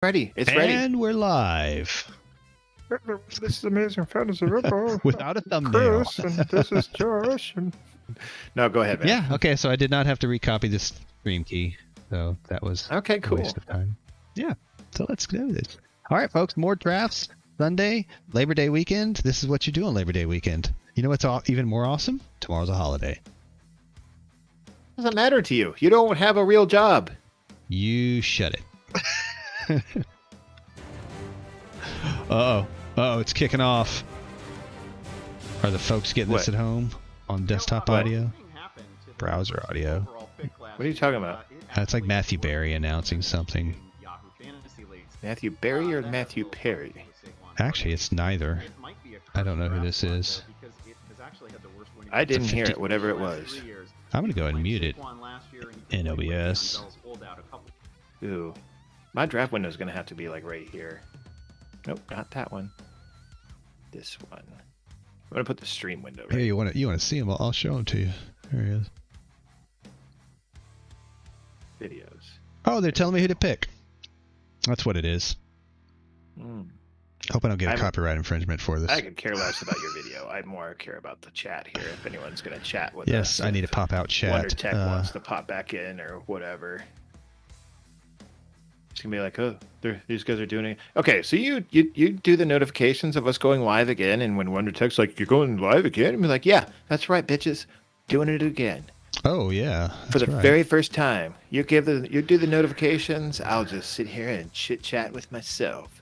Ready. It's ready. And we're live. This is Amazing Fantasy Football. Without a thumbnail. Chris, and this is Josh. No, go ahead, man. Yeah, okay, so I did not have to recopy this stream key. So that was Okay, a cool. waste of time. Yeah, so let's do this. All right, folks, more drafts. Sunday, Labor Day weekend. This is what you do on Labor Day weekend. You know what's even more awesome? Tomorrow's a holiday. Doesn't matter to you. You don't have a real job. You shut it. Uh-oh. Uh-oh, it's kicking off. Are the folks getting this at home on desktop audio? Browser audio. What are you talking about? It's like Matthew Berry announcing something. Matthew Berry or Matthew Perry? Actually, it's neither. I don't know who this is. I didn't hear it, whatever it was. I'm going to go ahead and mute it in OBS. Ooh. My draft window is going to have to be like right here. Nope, not that one. This one. I'm going to put the stream window right here. You want to see him? I'll show him to you. There he is. Videos. Oh, they're telling me who to pick. That's what it is. Hope I don't get a copyright infringement for this. I could care less about your video. I more care about the chat here. If anyone's going to chat with us. Yes, I need to pop out chat. Wonder Tech wants to pop back in or whatever. It's going to be like, oh, these guys are doing it. Okay, so you do the notifications of us going live again, and when Wonder Tech's like, you're going live again? And be like, yeah, that's right, bitches. Doing it again. Oh, yeah. For the very first time. You do the notifications. I'll just sit here and chit-chat with myself.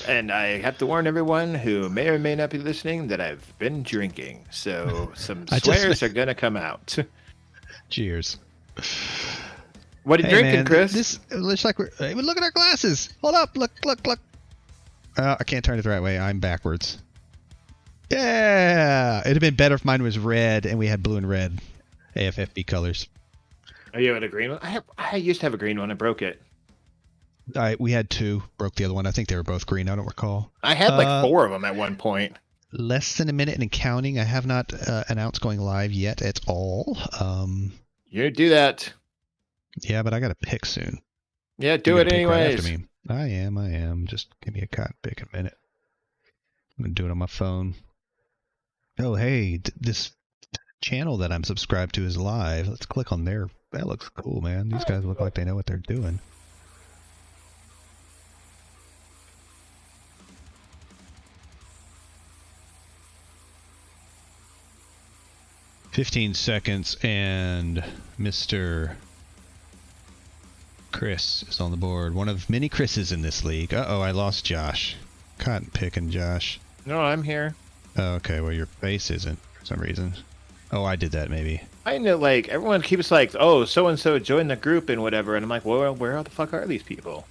And I have to warn everyone who may or may not be listening that I've been drinking. So some swears are going to come out. Cheers. What are you drinking, man, Chris? This looks like look at our glasses. Hold up. Look. I can't turn it the right way. I'm backwards. Yeah. It'd have been better if mine was red and we had blue and red AFFB colors. Are you at a green one? I used to have a green one. I broke it. We had two. Broke the other one. I think they were both green. I don't recall. I had like 4 of them at one point. Less than a minute and counting. I have not announced going live yet at all. You do that. Yeah, but I got to pick soon. Yeah, do it anyways. Right I am. Just give me a cotton pick a minute. I'm going to do it on my phone. Oh, hey, this channel that I'm subscribed to is live. Let's click on there. That looks cool, man. These guys look like they know what they're doing. "15 seconds and Mr. Chris is on the board. One of many Chris's in this league. Uh-oh, I lost Josh. Cotton picking Josh. No, I'm here. Oh, okay, well, your face isn't for some reason. Oh, I did that maybe. I know, like, everyone keeps like, oh, so-and-so joined the group and whatever. And I'm like, well, where the fuck are these people?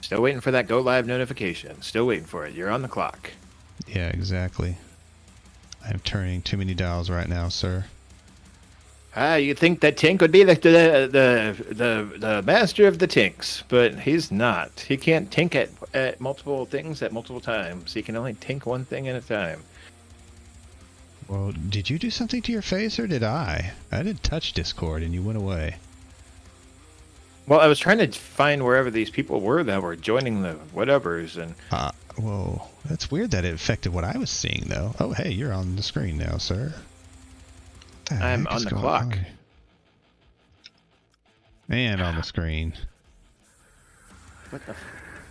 Still waiting for that go live notification. Still waiting for it. You're on the clock. Yeah, exactly. I'm turning too many dials right now, sir. You think that Tink would be the master of the Tinks, but he's not. He can't tink at multiple things at multiple times. He can only tink one thing at a time. Well, did you do something to your face, or did I? I didn't touch Discord, and you went away. Well, I was trying to find wherever these people were that were joining the whatevers, and... Whoa. That's weird that it affected what I was seeing, though. Oh, hey, you're on the screen now, sir. I'm on the clock. And on the screen. What the...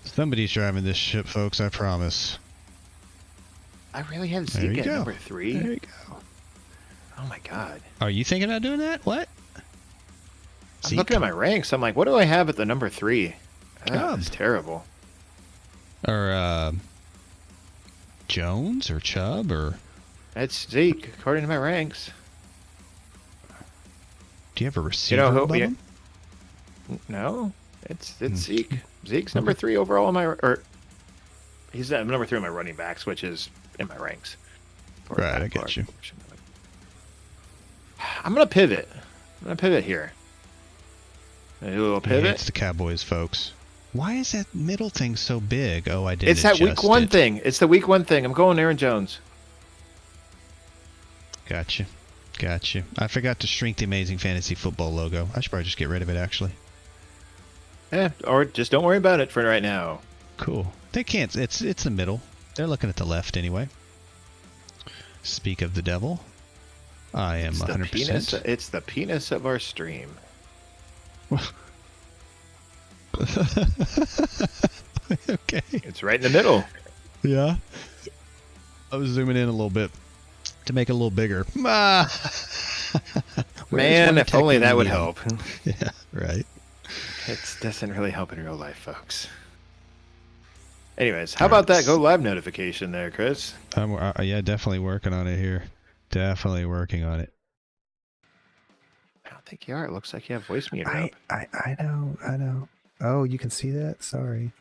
Somebody's driving this ship, folks, I promise. I really have Zeke at number 3? There you go. Oh, my God. Are you thinking about doing that? What? I'm looking at my ranks. I'm like, what do I have at the number 3? That's terrible. Or, Jones or Chubb or... That's Zeke, according to my ranks. Do you have a receiver above him? No, it's Zeke. Zeke's number 3 overall in my... Or, he's number 3 on my running backs, which is in my ranks. Right, I get you. I'm going to pivot. Here. A little pivot. It's the Cowboys, folks. Why is that middle thing so big? Oh, I didn't It's that week 1 thing. It's the week 1 thing. I'm going Aaron Jones. Gotcha. I forgot to shrink the Amazing Fantasy Football logo. I should probably just get rid of it, actually. Or just don't worry about it for right now. Cool. They can't. It's the middle. They're looking at the left anyway. Speak of the devil. I am 100%. It's the penis of our stream. Okay. It's right in the middle. Yeah. I was zooming in a little bit to make it a little bigger. Man, if only that would help. Yeah, right. It doesn't really help in real life, folks. Anyways, how about that go live notification there, Chris? Yeah, definitely working on it here. Definitely working on it. I don't think you are. It looks like you have voice meter up. I know. Oh, you can see that? Sorry.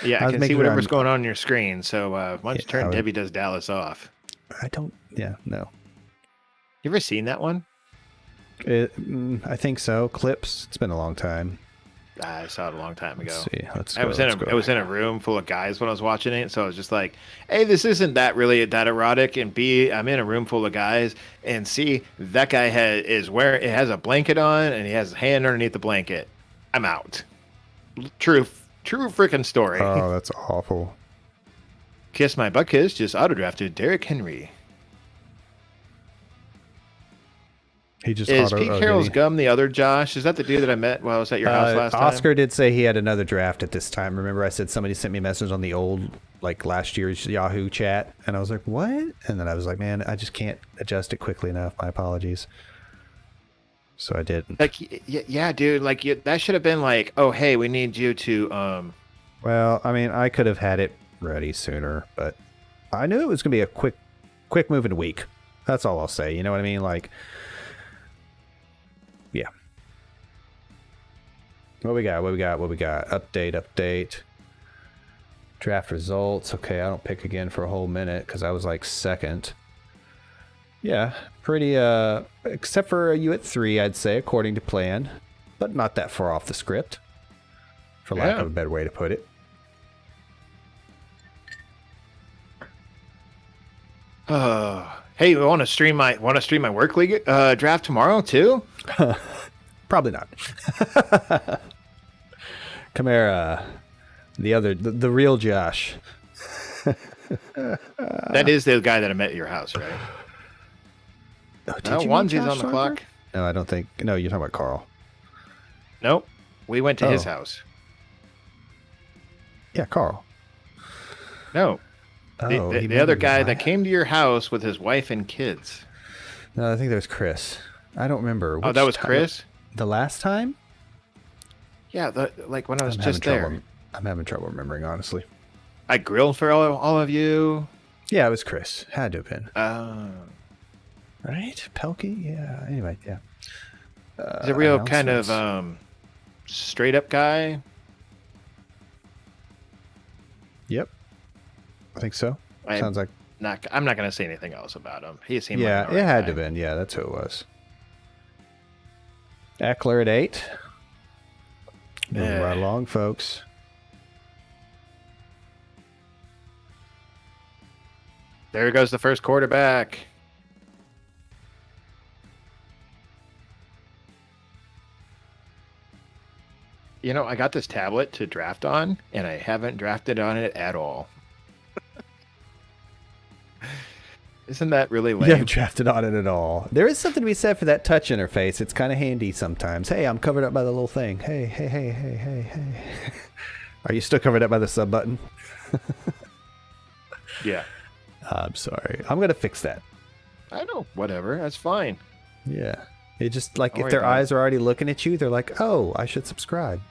Yeah, I can see whatever's going on your screen. So why don't you turn Debbie Does Dallas off? No. You ever seen that one? I think so. Clips. It's been a long time. I saw it a long time ago. Let's see. I was in a room full of guys when I was watching it, so I was just like, "Hey, this isn't that really that erotic." And B, I'm in a room full of guys, and C, that guy has a blanket on, and he has his hand underneath the blanket. I'm out. True freaking story. Oh, that's awful. Kiss My Butt Kiss just autodrafted Derrick Henry. He just Is Pete Carroll's gum the other Josh? Is that the dude that I met while I was at your house last time? Oscar did say he had another draft at this time. Remember I said somebody sent me a message on the old, like last year's Yahoo chat, and I was like, what? And then I was like, man, I just can't adjust it quickly enough. My apologies. So I didn't. Like, yeah, dude. Like, that should have been like, oh, hey, we need you to. Well, I mean, I could have had it ready sooner, but I knew it was gonna be a quick moving week. That's all I'll say. You know what I mean? Like, yeah. What we got? Update. Draft results. Okay, I don't pick again for a whole minute because I was like second. Yeah, pretty, except for you at 3, I'd say, according to plan. But not that far off the script, for lack of a better way to put it. Hey, you want to stream my work league draft tomorrow too? Probably not. Come here, the real Josh. That is the guy that I met at your house, right? No, Onesie's on the clock. No, I don't think. No, you're talking about Carl. Nope. We went to his house. Yeah, Carl. No. The other guy that came to your house with his wife and kids. No, I think that was Chris. I don't remember. Oh, that was Chris? The last time? Yeah, like when I was just there. I'm having trouble remembering, honestly. I grilled for all of you. Yeah, it was Chris. Had to have been. Right? Pelkey? Yeah. Anyway, yeah. He's a real kind of straight up guy. Yep. I think so. Sounds like. I'm not going to say anything else about him. He seemed like it had to have been. Yeah, that's who it was. Eckler at 8. Moving right along, folks. There goes the first quarterback. You know, I got this tablet to draft on, and I haven't drafted on it at all. Isn't that really lame? You haven't drafted on it at all. There is something to be said for that touch interface. It's kind of handy sometimes. Hey, I'm covered up by the little thing. Hey. Are you still covered up by the sub button? Yeah. I'm sorry. I'm going to fix that. I know. Whatever. That's fine. Yeah. It just, like, if their eyes are already looking at you, they're like, oh, I should subscribe.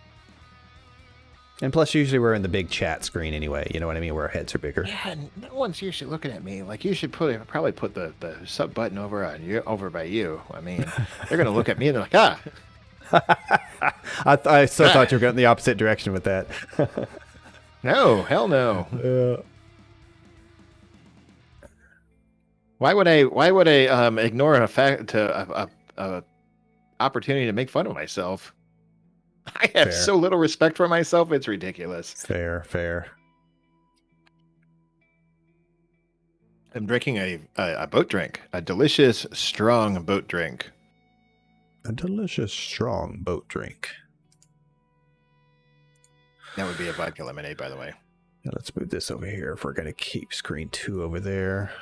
And plus, usually we're in the big chat screen anyway. You know what I mean? Where our heads are bigger. Yeah, no one's usually looking at me. Like, you should probably put the sub button over by you. I mean, they're gonna look at me and they're like, ah. I so thought you were going the opposite direction with that. No, hell no. Why would I ignore a opportunity to make fun of myself? I have so little respect for myself, it's ridiculous. Fair. I'm drinking a boat drink. A delicious, strong boat drink. A delicious, strong boat drink. That would be a vodka lemonade, by the way. Now let's move this over here if we're going to keep screen 2 over there.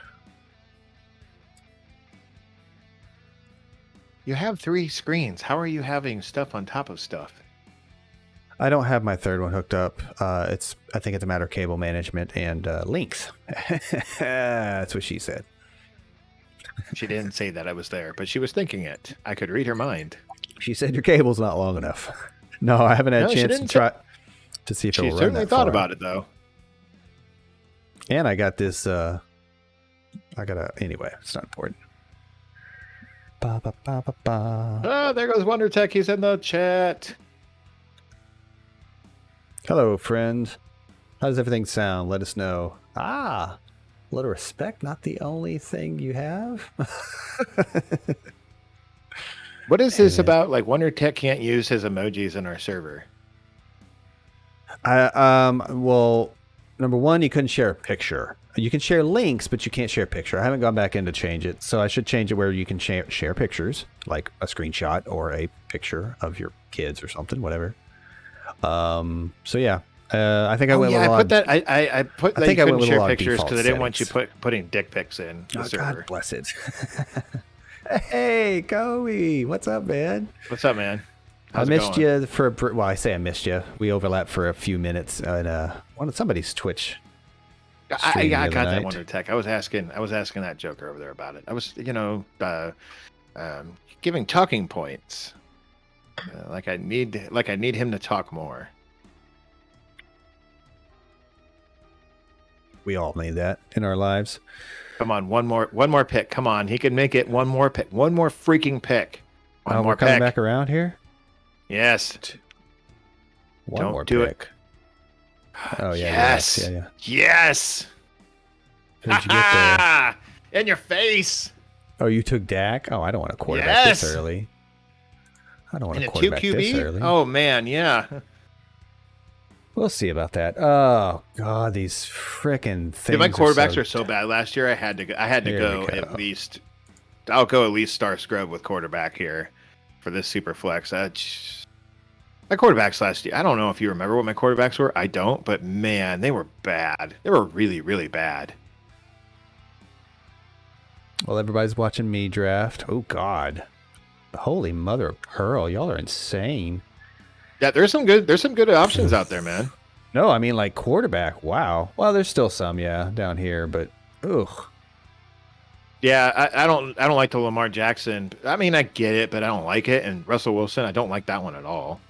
You have 3 screens. How are you having stuff on top of stuff? I don't have my third one hooked up. I think it's a matter of cable management and length. That's what she said. She didn't say that I was there, but she was thinking it. I could read her mind. She said your cable's not long enough. No, I haven't had a chance to try to see if it will run that far. She certainly thought about it, though. And I got this. Anyway, it's not important. Ba, ba, ba, ba, ba. Oh, there goes Wonder Tech. He's in the chat. Hello, friend. How does everything sound? Let us know. A little respect, not the only thing you have. What is this about? Like, Wonder Tech can't use his emojis in our server. Well, number one, you couldn't share a picture. You can share links, but you can't share a picture. I haven't gone back in to change it, so I should change it where you can share pictures, like a screenshot or a picture of your kids or something, whatever. So yeah, I think I went. Yeah, I put that. I put that. I think you couldn't share pictures because I didn't want you putting dick pics in the server. God bless it. Hey, Kobe, what's up, man? What's up, man? I missed you for. Well, I say I missed you. We overlapped for a few minutes on somebody's Twitch. I got that Wonder Tech. I was asking that joker over there about it. I was, giving talking points. Like I need him to talk more. We all need that in our lives. Come on, one more pick. Come on, he can make it. One more pick. One more freaking pick. One more pick. Coming back around here. Yes. One more do pick. Oh yeah. Yes. Yeah. Yes. Who'd you get there? In your face. Oh, you took Dak? Oh, I don't want to quarterback this early. I don't want to quarterback this early. Oh man, yeah. We'll see about that. Oh god, these frickin' things. Dude, my quarterbacks were so bad last year. I had to go at least. I'll go at least Star Scrub with quarterback here for this Superflex. My quarterbacks last year. I don't know if you remember what my quarterbacks were. I don't, but man, they were bad. They were really, really bad. Well, everybody's watching me draft. Oh god, holy mother of pearl! Y'all are insane. Yeah, there's some good options out there, man. No, I mean like quarterback. Wow. Well, there's still some, down here, but ugh. Yeah, I don't like the Lamar Jackson. I mean, I get it, but I don't like it. And Russell Wilson, I don't like that one at all.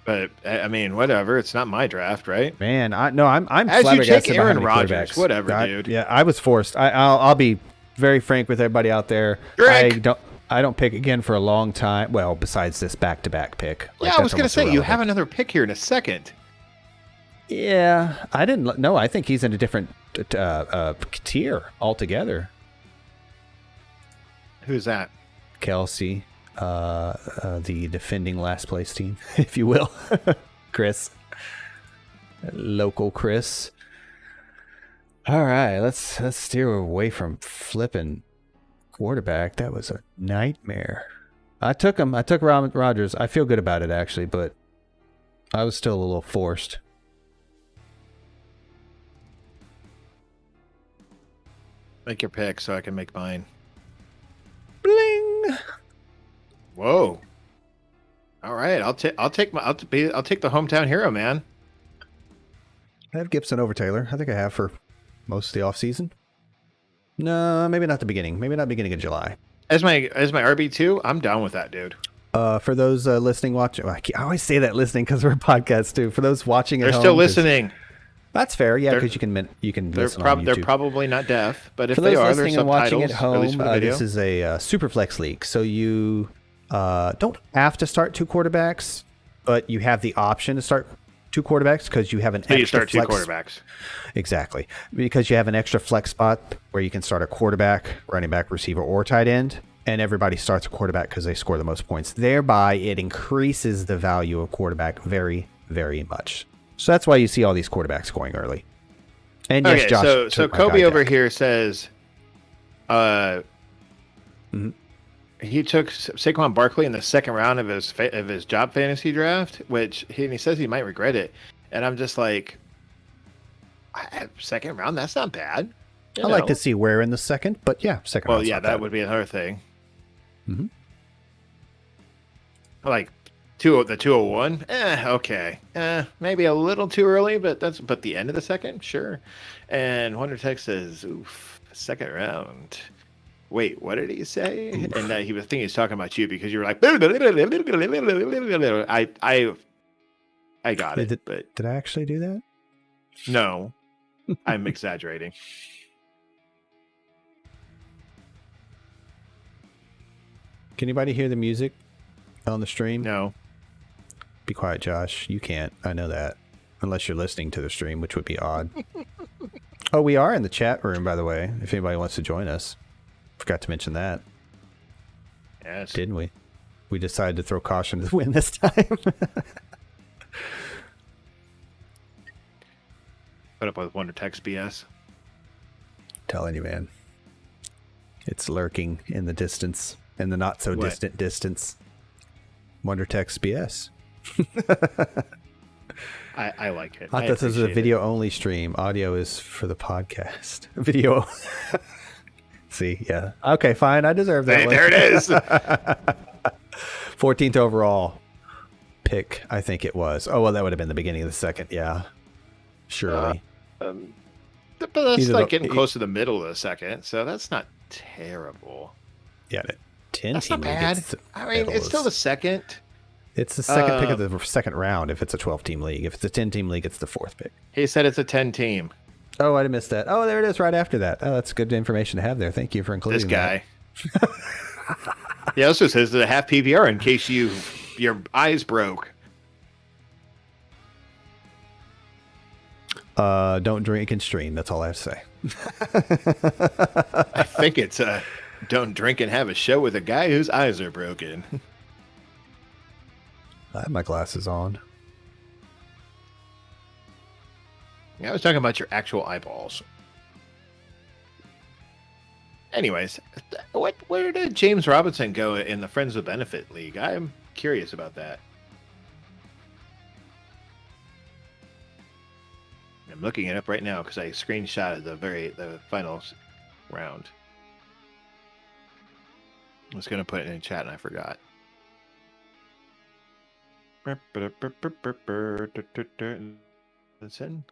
But I mean, whatever. It's not my draft, right? Man, I'm as you take Aaron Rodgers, whatever, dude. Yeah, I was forced. I'll be very frank with everybody out there. Drink. I don't pick again for a long time. Well, besides this back-to-back pick. Yeah, I was going to say, you have another pick here in a second. Yeah, I didn't know. I think he's in a different tier altogether. Who's that? Kelsey, the defending last place team, if you will. Chris. Local Chris. All right, let's steer away from flipping quarterback. That was a nightmare. I took him. I took Rodgers. I feel good about it actually, but I was still a little forced. Make your pick so I can make mine. Bling. Whoa. All right, I'll take the hometown hero, man. I have Gibson over Taylor. I think I have for most of the offseason. No, maybe not the beginning. Maybe not beginning of July. As my RB2, I'm down with that, dude. For those listening, watching, I always say that listening because we're a podcast too. For those watching at home, they're still listening. That's fair, yeah, because you can listen on YouTube. They're probably not deaf, but if for they those are, listening they're and watching at subtitles, home, this is a Superflex league, so you don't have to start 2 quarterbacks, but you have the option to start 2 quarterbacks because you have an extra you start flex. 2 quarterbacks. Exactly, because you have an extra flex spot where you can start a quarterback, running back, receiver, or tight end, and everybody starts a quarterback because they score the most points. Thereby, it increases the value of quarterback very, very much. So that's why you see all these quarterbacks going early. And yes, Josh. So Kobe over here says, he took Saquon Barkley in the second round of his job fantasy draft, which he says he might regret it. And I'm just like, second round, that's not bad. I like to see where in the second, but yeah, second round. Well, yeah, that would be another thing. Mm-hmm. Like the 201, okay, maybe a little too early, but the end of the second, sure. And Wonder Tech says, "Oof, second round." Wait, what did he say? Oof. And he was thinking he's talking about you because you were like, I got it. But did I actually do that? No, I'm exaggerating. Can anybody hear the music on the stream? No. Be quiet, Josh. You can't. I know that. Unless you're listening to the stream, which would be odd. Oh, we are in the chat room, by the way, if anybody wants to join us. Forgot to mention that. Yes. Didn't we? We decided to throw caution to the wind this time. Put up with Wonder Tech's BS. Telling you, man. It's lurking in the distance. In the not so distant distance. Wonder Tech's BS. I like it. I thought this was a video only stream. Audio is for the podcast. Video. See, yeah. Okay, fine. I deserve that. There it is. 14th overall pick, I think it was. Oh, well, that would have been the beginning of the second. Yeah. Surely. But that's getting close to the middle of the second, so that's not terrible. Yeah, 10 that's not bad. I mean, it's still the second. It's the second pick of the second round if it's a 12-team league. If it's a 10-team league, it's the fourth pick. He said it's a 10-team. Oh, I missed that. Oh, there it is right after that. Oh, that's good information to have there. Thank you for including this guy. He also says that a half PPR in case your eyes broke. Don't drink and stream. That's all I have to say. I think it's don't drink and have a show with a guy whose eyes are broken. I have my glasses on. Yeah, I was talking about your actual eyeballs. Anyways, where did James Robinson go in the Friends with Benefit League? I'm curious about that. I'm looking it up right now because I screenshotted the final round. I was going to put it in chat and I forgot. Listen.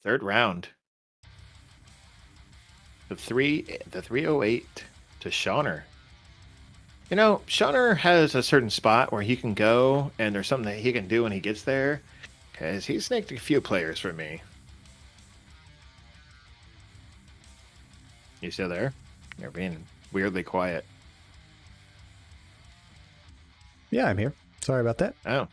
Third round. The 308 to Shawner. You know, Shawner has a certain spot where he can go, and there's something that he can do when he gets there. Because he snaked a few players for me. You still there? You're being weirdly quiet. Yeah, I'm here. Sorry about that. Oh.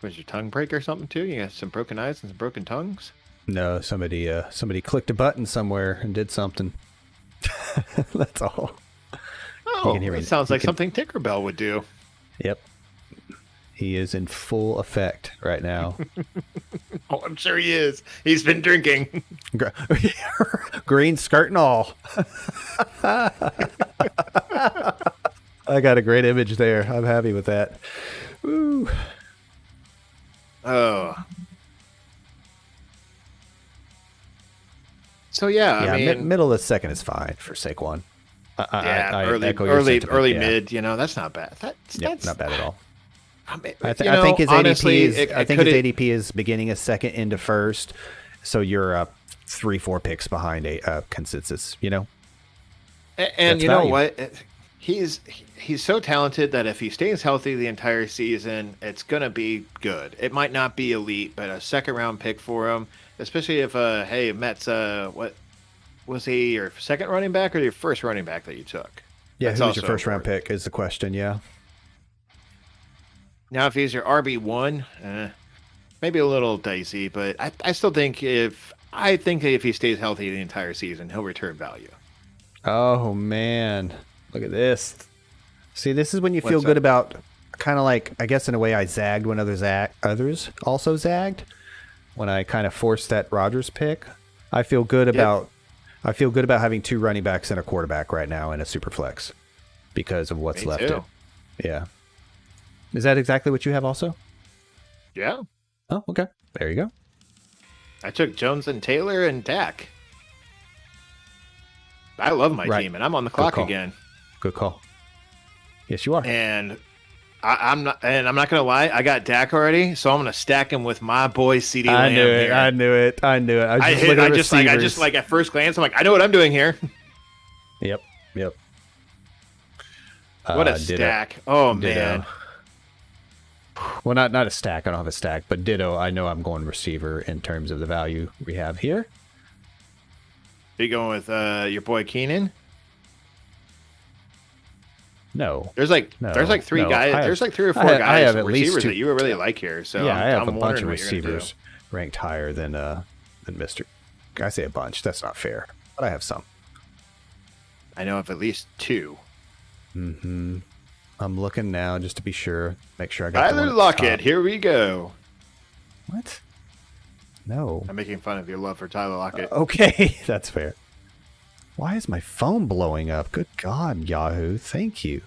Was your tongue break or something too? You got some broken eyes and some broken tongues? No, somebody clicked a button somewhere and did something. That's all. Oh, it sounds like something Tinkerbell would do. Yep. He is in full effect right now. Oh, I'm sure he is. He's been drinking. Green skirt and all. I got a great image there. I'm happy with that. Woo. Oh. So yeah, I mean, middle of the second is fine for Saquon. Early mid. You know, that's not bad. That's not bad at all. I mean, I think his ADP is beginning a second into first, so you're 3-4 picks behind a consensus. You know, and you know what? He's so talented that if he stays healthy the entire season, it's gonna be good. It might not be elite, but a second round pick for him, especially if Mets what was he, your second running back or your first running back that you took? Yeah, who was your first round pick is the question. Yeah. Now, if he's your RB1, maybe a little dicey, but I still think if he stays healthy the entire season, he'll return value. Oh man, look at this. See, this is when you feel good about, kind of like, I guess in a way I zagged when others also zagged when I kind of forced that Rodgers pick. I feel good about having 2 running backs and a quarterback right now in a super flex because of what's Me left. too. Yeah. Is that exactly what you have also? Yeah. Oh, okay. There you go. I took Jones and Taylor and Dak. I love my Right. team, and I'm on the clock call. again. Good call. Yes, you are. And I'm not gonna lie, I got Dak already, so I'm gonna stack him with my boy CD Lamb. I knew it. Here. I knew it. I knew it. I just like at first glance, I'm like, I know what I'm doing here. Yep. What a Ditto. stack! Oh Ditto. man. Well, not a stack. I don't have a stack, but ditto. I know I'm going receiver in terms of the value we have here. Are you going with your boy Keenan? No. There's like three guys. There's like 3 or 4 guys have at least receivers 2. that you really like here. So Yeah, I have I'm a bunch of wondering what you're gonna do. receivers ranked higher than Mr. I say a bunch. That's not fair, but I have some. I know of at least 2. Mm-hmm. I'm looking now just to be sure. Make sure I got the Tyler one at the Lockett. top. Here we go. What? No. I'm making fun of your love for Tyler Lockett. Okay, that's fair. Why is my phone blowing up? Good God, Yahoo. Thank you.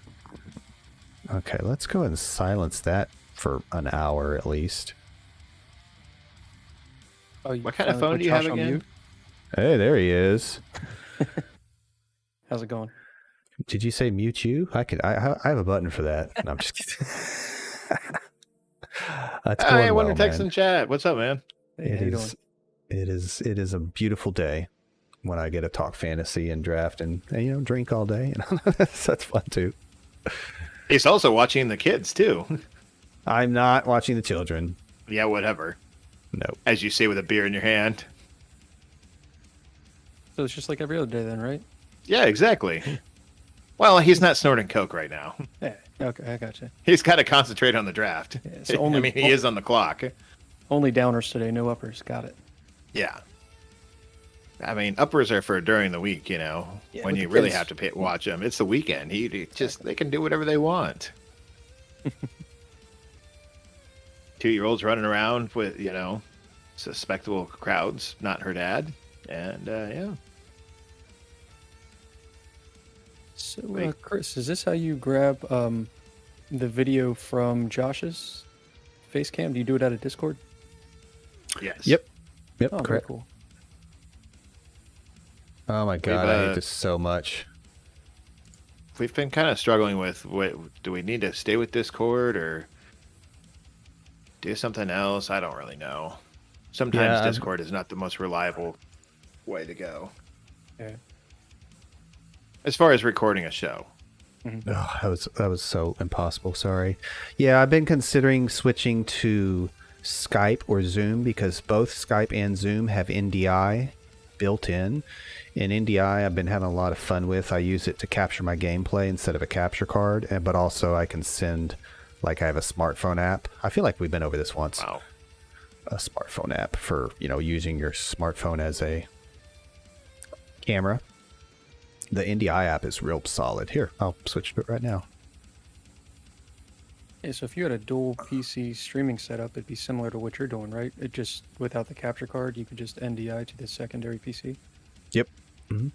Okay, let's go ahead and silence that for an hour at least. Oh, What kind of phone do you have again? Hey, there he is. How's it going? Did you say mute you? I have a button for that. No, I'm just kidding. That's going Hey, Wonder well, Text man. and Chat. What's up, man? Hey, how you doing? It is a beautiful day when I get to talk fantasy and draft and drink all day. That's fun too. He's also watching the kids too. I'm not watching the children. Yeah, whatever. No. As you say with a beer in your hand. So it's just like every other day then, right? Yeah, exactly. Well, he's not snorting coke right now. Yeah. Okay, I gotcha. He's got to concentrate on the draft. Yeah, so only- he is on the clock. Only downers today, no uppers. Got it. Yeah. I mean, uppers are for during the week, Yeah, when with you the really kids. have to watch them. It's the weekend. They can do whatever they want. 2-year-olds running around with, suspectable crowds, not her dad. And, yeah. So, Wait. Chris, is this how you grab the video from Josh's face cam? Do you do it out of Discord? Yes. Yep, Oh, very correct. cool. Oh my God, We've, I hate this so much. We've been kind of struggling with do we need to stay with Discord or do something else? I don't really know. Sometimes Yeah, Discord is not the most reliable way to go. Yeah. As far as recording a show. Oh, that was so impossible. Sorry. Yeah, I've been considering switching to Skype or Zoom because both Skype and Zoom have NDI built in. And NDI I've been having a lot of fun with. I use it to capture my gameplay instead of a capture card, but also I can send, like I have a smartphone app. I feel like we've been over this once. Wow. A smartphone app for, using your smartphone as a camera. The NDI app is real solid. Here, I'll switch to it right now. Yeah, so if you had a dual PC streaming setup, it'd be similar to what you're doing, right? It just, without the capture card, you could just NDI to the secondary PC. Yep. Mm-hmm.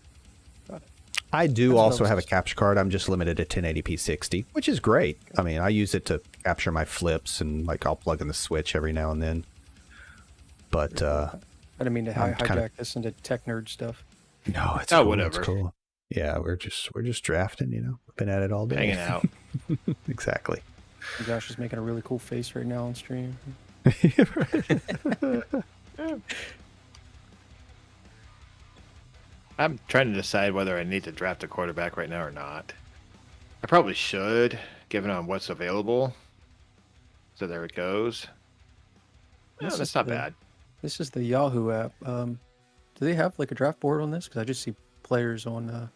Got it. I do That's what I also was have a just- capture card. I'm just limited to 1080p 60, which is great. I mean, I use it to capture my flips and I'll plug in the switch every now and then. But I didn't mean to I'm hijack kinda- this into tech nerd stuff. no, it's Oh, cool. whatever. It's cool. Yeah, we're just drafting. We've been at it all day. Hanging out. Exactly. Josh is making a really cool face right now on stream. I'm trying to decide whether I need to draft a quarterback right now or not. I probably should, given on what's available. So there it goes. No, This that's is not the- bad. This is the Yahoo app. Do they have like a draft board on this? Because I just see players on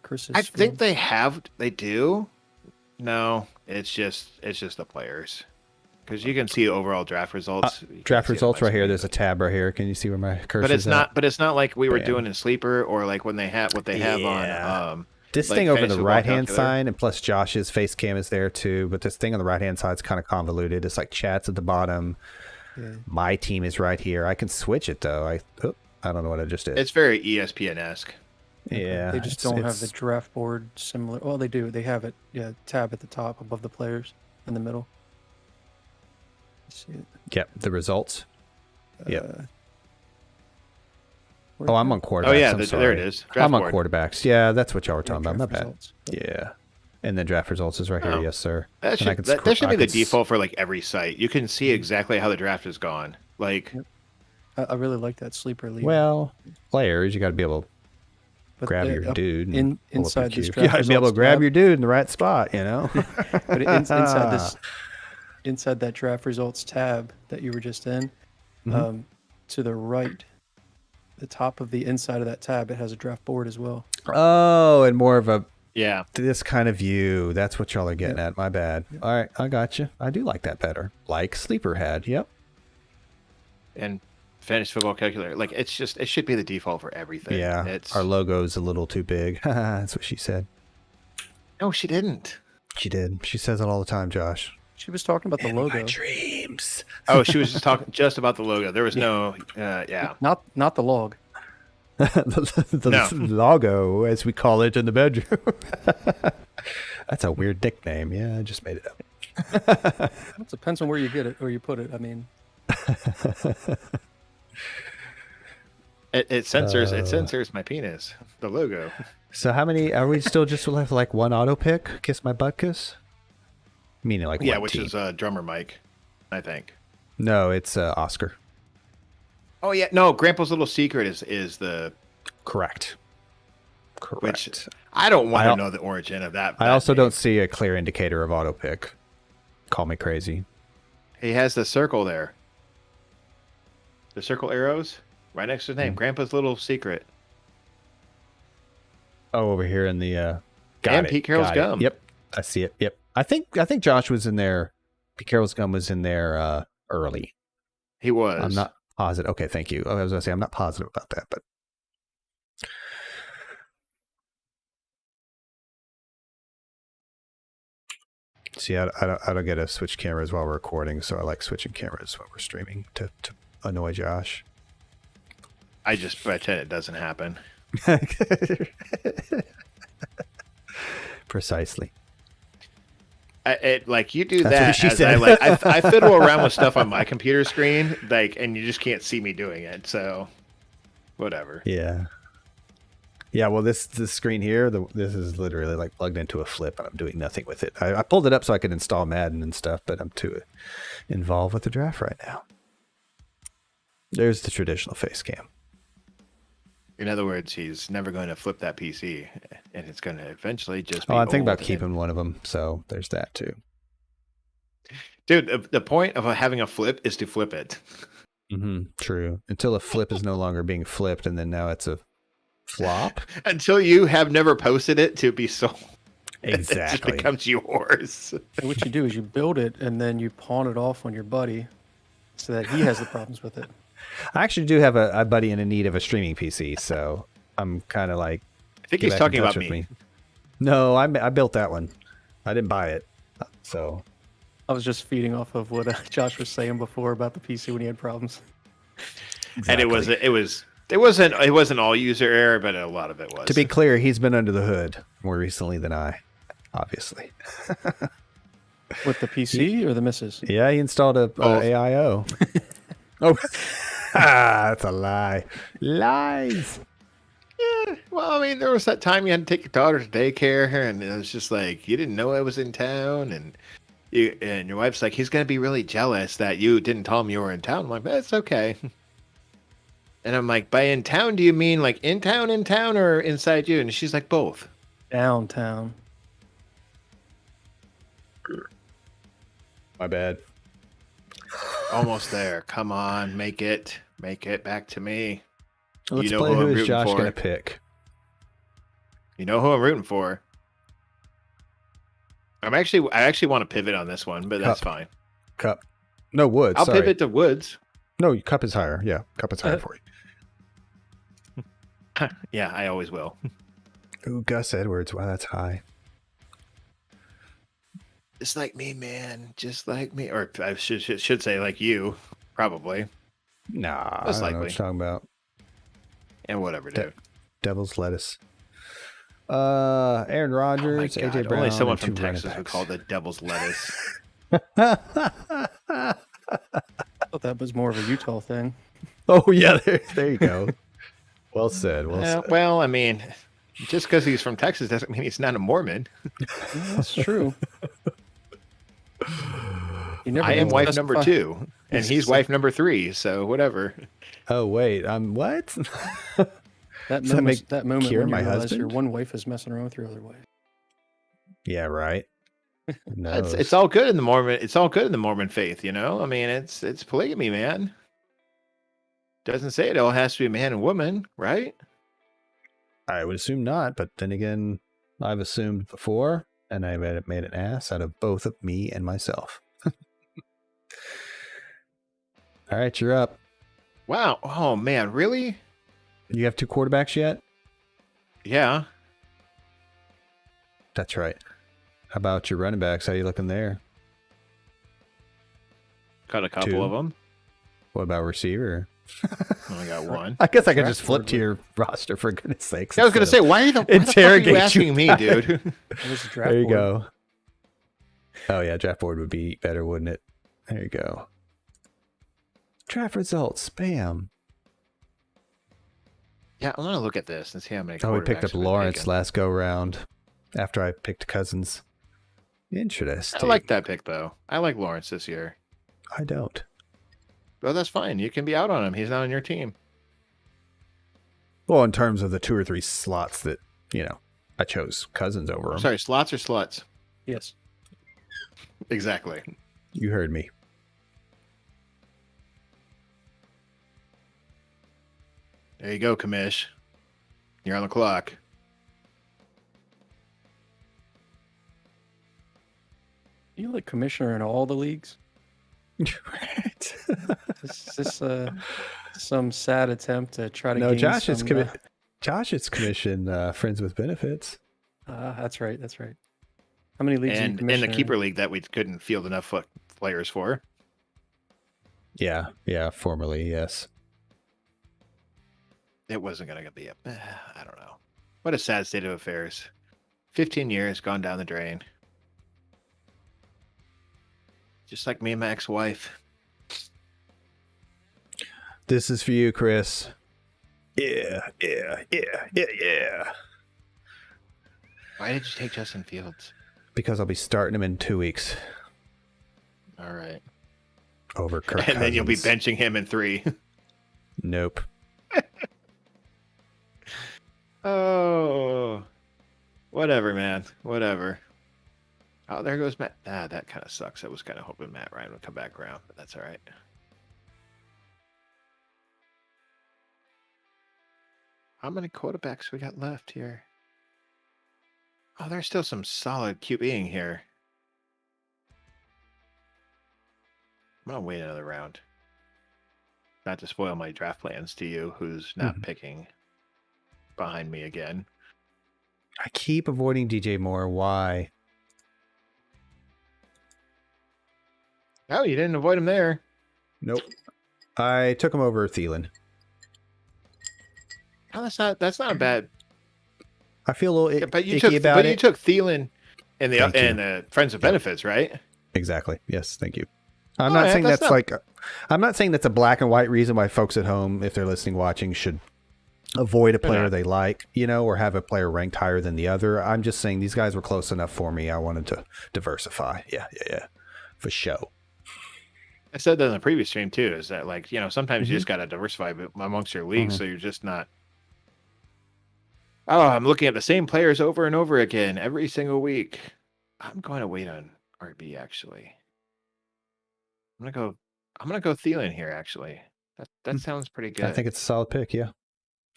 Chris's. I screen. think they do. No, it's just the players. Because you can see overall draft results. You can't Draft see it on results my right here. screen, There's a tab right here. Can you see where my cursor but it's is? not. But it's not like we were Bam. doing in Sleeper or like when they have what they have Yeah. on. This like thing over fantasy the football right hand calculator. side, and plus Josh's face cam is there too. But this thing on the right hand side is kind of convoluted. It's like chat's at the bottom. Yeah. My team is right here. I can switch it though. I don't know what I just did. It's very ESPN-esque. Yeah. They just don't have the draft board similar. Well, they do. They have it. Yeah, tab at the top above the players in the middle. Let's see it. Yep, the results. Yep. Where's Oh, I'm that? on quarterbacks. Oh yeah, I'm there sorry. it is. Draft I'm on board. quarterbacks. Yeah, that's what y'all were Yeah, talking about. My draft bad. results. Yeah. And then draft results is right here. Oh. Yes, sir. That And I should, can that scroll- should I be the can s- default for like every site. You can see exactly how the draft has gone. Like, I really like that sleeper league. Well, players, you got to be able to but grab the- your dude. and in pull up your inside this cube. draft You got to be able to results grab tab. your dude in the right spot, you know? But inside that draft results tab that you were just in, Mhm. to the right, the top of the inside of that tab, it has a draft board as well. Oh, and more of a yeah, this kind of view. That's what y'all are getting at. My bad. All right, I got you. I do like that better. Like Sleeper had. Yep. and fantasy football calculator. Like, it's just, it should be the default for everything. Yeah. It's Our logo's a little too big. That's what she said. no, she didn't. She did. She says it all the time, Josh. She was talking about the In logo, my dreams. Oh, she was just talking just about the logo. There was no, yeah. not the log. the No. logo, as we call it in the bedroom. That's a weird nickname. Yeah, I just made it up. It depends on where you get it or you put it. I mean, It censors my penis. The logo. So how many are we still just left like one auto pick? Kiss my butt kiss? Meaning like Yeah, one which team. is drummer Mike, I think. No, it's Oscar. Oh yeah, no. Grandpa's little secret is the Correct. Correct. which I don't want I to al- know the origin of that. I that also name. don't see a clear indicator of auto pick. Call me crazy. He has the circle there. The circle arrows right next to his name. Hmm. Grandpa's little secret. Oh, over here in the got And it, Pete Carroll's got it. gum. Yep, I see it. Yep. I think Josh was in there. Pete Carroll's gum was in there early. He was. I'm not positive. Okay, thank you. I was gonna say I'm not positive about that, but see, I don't get to switch cameras while we're recording, so I like switching cameras when we're streaming to annoy Josh. I just pretend it doesn't happen. Precisely. Like you do That's what that she as said. I fiddle around with stuff on my computer screen, like, and you just can't see me doing it. So, whatever. Yeah. Yeah, well, this screen here, this is literally like plugged into a flip, and I'm doing nothing with it. I pulled it up so I could install Madden and stuff, but I'm too involved with the draft right now. There's the traditional face cam. In other words, he's never going to flip that PC, and it's going to eventually just be. Oh, I'm thinking about old keeping one of them, so there's that too. Dude, the point of having a flip is to flip it. Mm-hmm. True. Until a flip is no longer being flipped, and then now it's a flop. Until you have never posted it to be sold. It just Exactly. becomes yours. and what you do is you build it and then you pawn it off on your buddy, so that he has the problems with it. I actually do have a buddy in need of a streaming PC, so I'm kind of like. I think get he's back in talking about touch with me. No, I built that one. I didn't buy it, so. I was just feeding off of what Josh was saying before about the PC when he had problems. And it wasn't all user error, but a lot of it was. To be clear, he's been under the hood more recently than I, obviously. With the PC or the missus? Yeah, he installed a Both. AIO. Oh, that's a lie. Lies. Yeah, well, I mean, there was that time you had to take your daughter to daycare, and it was just like you didn't know I was in town, and your wife's like, he's gonna be really jealous that you didn't tell him you were in town. I'm like, that's okay. And I'm like, by in town, do you mean like in town, or inside you? And she's like, both. Downtown. My bad. Almost there. Come on, make it back to me. Let's know play who who I'm is rooting Josh for. going to pick. You know who I'm rooting for. I actually want to pivot on this one, but that's Cup. fine. Cup. No, Woods. I'll sorry. pivot to Woods. No, Cup is higher. Yeah, Cup is higher for you. Yeah, I always will. Ooh, Gus Edwards. Wow, that's high. Just like me, man. Just like me. Or I should say like you, probably. Nah, Most I don't know what likely. you're talking about. And whatever, dude. Devil's lettuce. Aaron Oh my Rodgers, God. AJ Brown, Only someone and from 2 running Texas would backs. call it devil's lettuce. I thought that was more of a Utah thing. Oh yeah, there you go. Well said. Well said. Well, I mean, just because he's from Texas doesn't mean he's not a Mormon. Yeah, that's true. You never I get am to wife number specify. 2, and he's wife number 3, so whatever. Oh wait, I'm what? That Does that moment, make when you Kira my realize your husband? one wife is messing around with your other wife. Yeah, right. No, It's all good in the Mormon. It's all good in the Mormon faith, you know. I mean, it's polygamy, man. Doesn't say it all has to be man and woman, right? I would assume not, but then again, I've assumed before, and I made an ass out of both of me and myself. All right, you're up. Wow. Oh man, really? You have 2 quarterbacks yet? Yeah. That's right. How about your running backs? How you looking there? Got a couple 2. of them. What about receiver? Only got one. I guess I could just Draft flip board to your roster for goodness sakes. I was gonna say, why the fuck are interrogate you you asking me, about dude? There's a draft There you board. go. Oh yeah, draft board would be better, wouldn't it? There you go. Draft results. Bam. Yeah, I'm gonna look at this and see how many. Oh, we picked quarterbacks up we've Lawrence taken. last go round after I picked Cousins. Interesting. I like that pick though. I like Lawrence this year. I don't. Well, that's fine. You can be out on him. He's not on your team. Well, in terms of the 2 or 3 slots that, I chose Cousins over him. Sorry, slots or sluts? Yes. Exactly. You heard me. There you go, Kamish. You're on the clock. You like commissioner in all the leagues? Right. Is this some sad attempt to try to No, gain Josh is some, Josh's commission friends with benefits. that's right. That's right. How many leagues are you And in the commissioner keeper league that we couldn't field enough players for. Yeah, formerly, yes. It wasn't going to be a. I don't know. What a sad state of affairs. 15 years gone down the drain. Just like me and my ex-wife. This is for you, Chris. Yeah. Why did you take Justin Fields? Because I'll be starting him in 2 weeks All right. over Kirk And then you'll be Cousins. benching him in 3. Nope. Oh. Whatever, man. Whatever. Oh, there goes Matt. Ah, that kind of sucks. I was kind of hoping Matt Ryan would come back around, but that's all right. How many quarterbacks we got left here? Oh, there's still some solid QBing here. I'm going to wait another round. Not to spoil my draft plans to you, who's not picking behind me again. I keep avoiding DJ Moore. Why? Oh, you didn't avoid him there. Nope. I took him over Thielen. Oh, that's not a bad. I feel a little Yeah, but you icky took about you it. took Thielen and the Thank you. and the Friends of Benefits, right? Exactly. Yes, thank you. I'm Oh, not yeah, saying that's that's not- I'm not saying that's a black and white reason why folks at home, if they're listening, watching, should avoid a They're player not. they like, or have a player ranked higher than the other. I'm just saying these guys were close enough for me. I wanted to diversify. Yeah. For show. I said that in the previous stream too. Is that like sometimes you just got to diversify amongst your leagues, so you're just not. Oh, I'm looking at the same players over and over again every single week. I'm going to wait on RB actually. I'm gonna go Thielen here actually. That sounds pretty good. I think it's a solid pick. Yeah.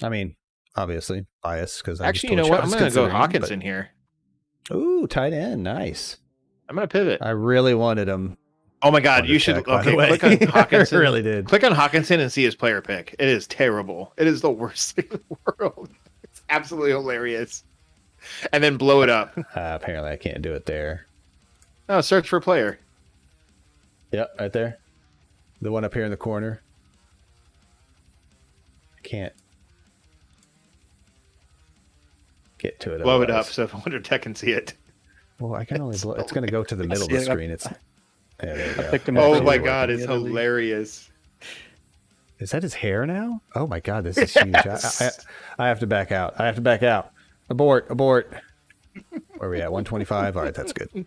I mean, obviously biased because actually, you know what? I'm gonna go Hawkinson here. Ooh, tight end, nice. I'm gonna pivot. I really wanted him. Oh my God, Wonder you should check, by the way. click on Hawkinson. I really did. Click on Hawkinson and see his player pick. It is terrible. It is the worst thing in the world. It's absolutely hilarious. And then blow it up. Apparently, I can't do it there. Oh, search for player. Yep, right there. The one up here in the corner. I can't. get to it. Blow it up otherwise. so if Wonder Tech can see it. Well, I can only blow. It's going to go to the middle of the Yeah, screen. It's. Yeah, there you I go. picked him up Oh earlier my with god, the it's other league. hilarious. Is that his hair now? Oh my god, this is huge. I have to back out. I have to back out. Abort. Where are we at? 125. All right, that's good.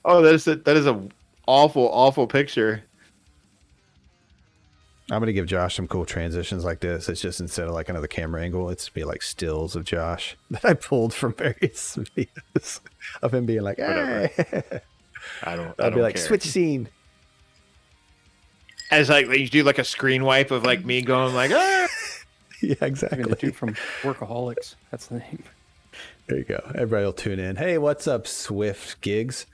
Oh, that is a awful picture. I'm gonna give Josh some cool transitions like this. It's just instead of like another camera angle, it's be like stills of Josh that I pulled from various videos of him being like, Whatever. "Hey." I'd I'd be like, care. switch scene. As like you do like a screen wipe of like me going like, ah! Yeah, I mean, the exactly. dude from Workaholics. That's the name. There you go. Everybody will tune in. Hey, what's up, Swift Gigs?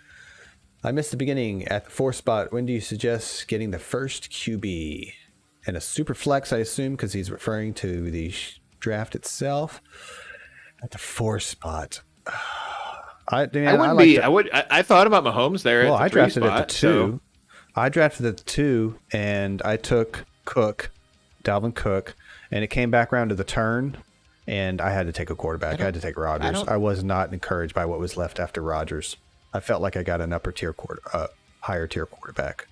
I missed the beginning at the 4 spot. When do you suggest getting the first QB? And a Superflex, I assume, because he's referring to the draft itself. At the 4 spot. I thought about Mahomes there. Well, at the I 3 drafted spot, at the 2. I drafted at the 2, and I took Dalvin Cook, and it came back around to the turn, and I had to take a quarterback. I had to take Rodgers. I was not encouraged by what was left after Rodgers. I felt like I got an higher tier quarterback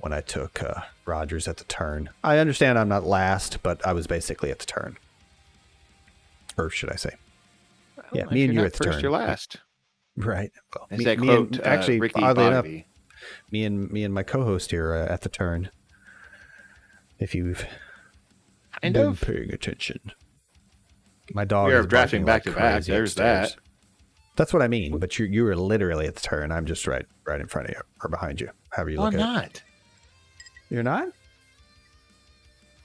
when I took Rodgers at the turn. I understand I'm not last, but I was basically at the turn. Or should I say? Yeah, me and you at the first, turn. You're last. Right. Well, Is that quote? Actually, Ricky oddly enough, Bobby. me and my co-host here at the turn. If you've Kind been of. paying attention, my dog We are is drafting barking like back-to-back. crazy There's upstairs. that. That's what I mean. But you were literally at the turn. I'm just right in front of you or behind you. However you No, look I'm at not. it. You're not.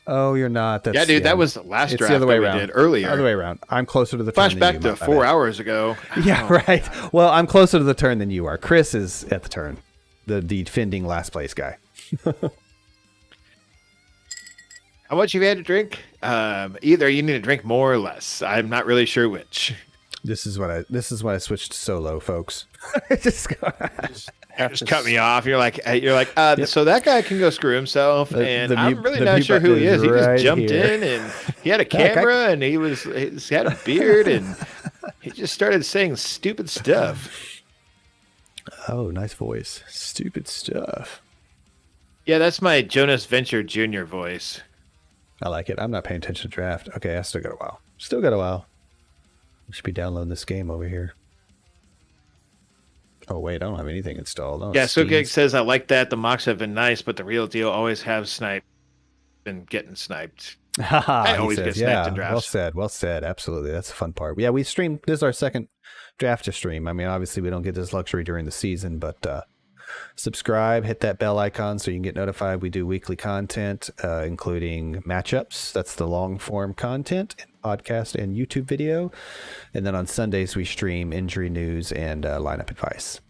Oh, you're not. That's, Yeah, dude, that was the last it's draft the other way that we around. did earlier. Other way around. I'm closer to the turn than Flashback you, to my 4 bad. hours ago. Yeah, right. Well, I'm closer to the turn than you are. Chris is at the turn, the defending last place guy. How much you've had to drink? Either you need to drink more or less. I'm not really sure which. This is why I switched to solo, folks. Just Just cut me off. You're like, so that guy can go screw himself, and the I'm mute- really the not mute sure who button he is. is He just right jumped here. in, and he had a camera, and he had a beard, and he just started saying stupid stuff. Oh, nice voice. Stupid stuff. Yeah, that's my Jonas Venture Jr. voice. I like it. I'm not paying attention to draft. Okay, I still got a while. I should be downloading this game over here. Oh, wait, I don't have anything installed. Oh, Yeah, so Steam. Gig says, I like that. The mocks have been nice, but the real deal always have sniped. Been getting sniped. I always get sniped in drafts. Well said. Absolutely. That's the fun part. Yeah, we streamed. This is our second draft to stream. I mean, obviously, we don't get this luxury during the season, but subscribe, hit that bell icon so you can get notified. We do weekly content, including matchups. That's the long form content, podcast and YouTube video. And then on Sundays, we stream injury news and lineup advice.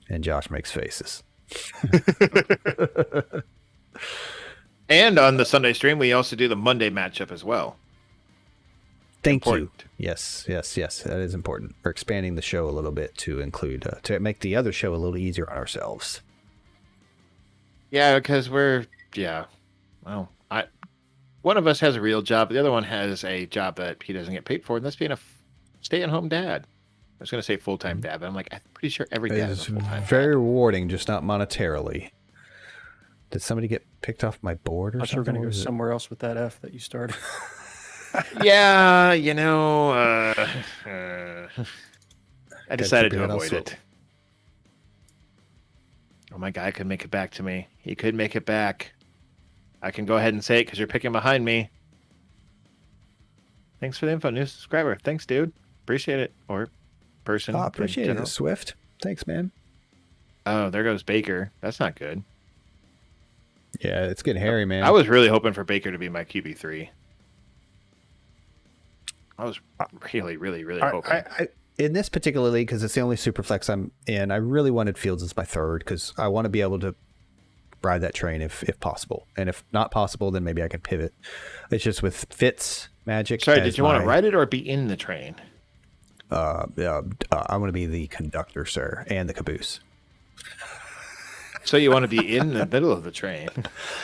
And Josh makes faces. And on the Sunday stream, we also do the Monday matchup as well. Thank Important. you. Yes. That is important. We're expanding the show a little bit to include, to make the other show a little easier on ourselves. Yeah, because well, one of us has a real job. The other one has a job that he doesn't get paid for, and that's being a stay-at-home dad. I was going to say full-time dad, but I'm like, I'm pretty sure every It dad is is a full-time very dad. rewarding, just not monetarily. Did somebody get picked off my board or I thought you were something? going to What go was it? somewhere else with that F that you started. Yeah, I decided to keep it on avoid slow. it. Oh, my guy could make it back to me. He could make it back. I can go ahead and say it because you're picking behind me. Thanks for the info, new subscriber. Thanks, dude. Appreciate it. Or person. Oh, in appreciate general. it, Swift. Thanks, man. Oh, there goes Baker. That's not good. Yeah, it's getting hairy, man. I was really hoping for Baker to be my QB3. I was really hoping. I in this particular league, because it's the only Superflex I'm in, I really wanted Fields as my third because I want to be able to ride that train if possible. And if not possible, then maybe I can pivot. It's just with Fitz, Magic. Sorry, as did you want to my- ride it or be in the train? I want to be the conductor, sir, and the caboose. So you want to be in the middle of the train?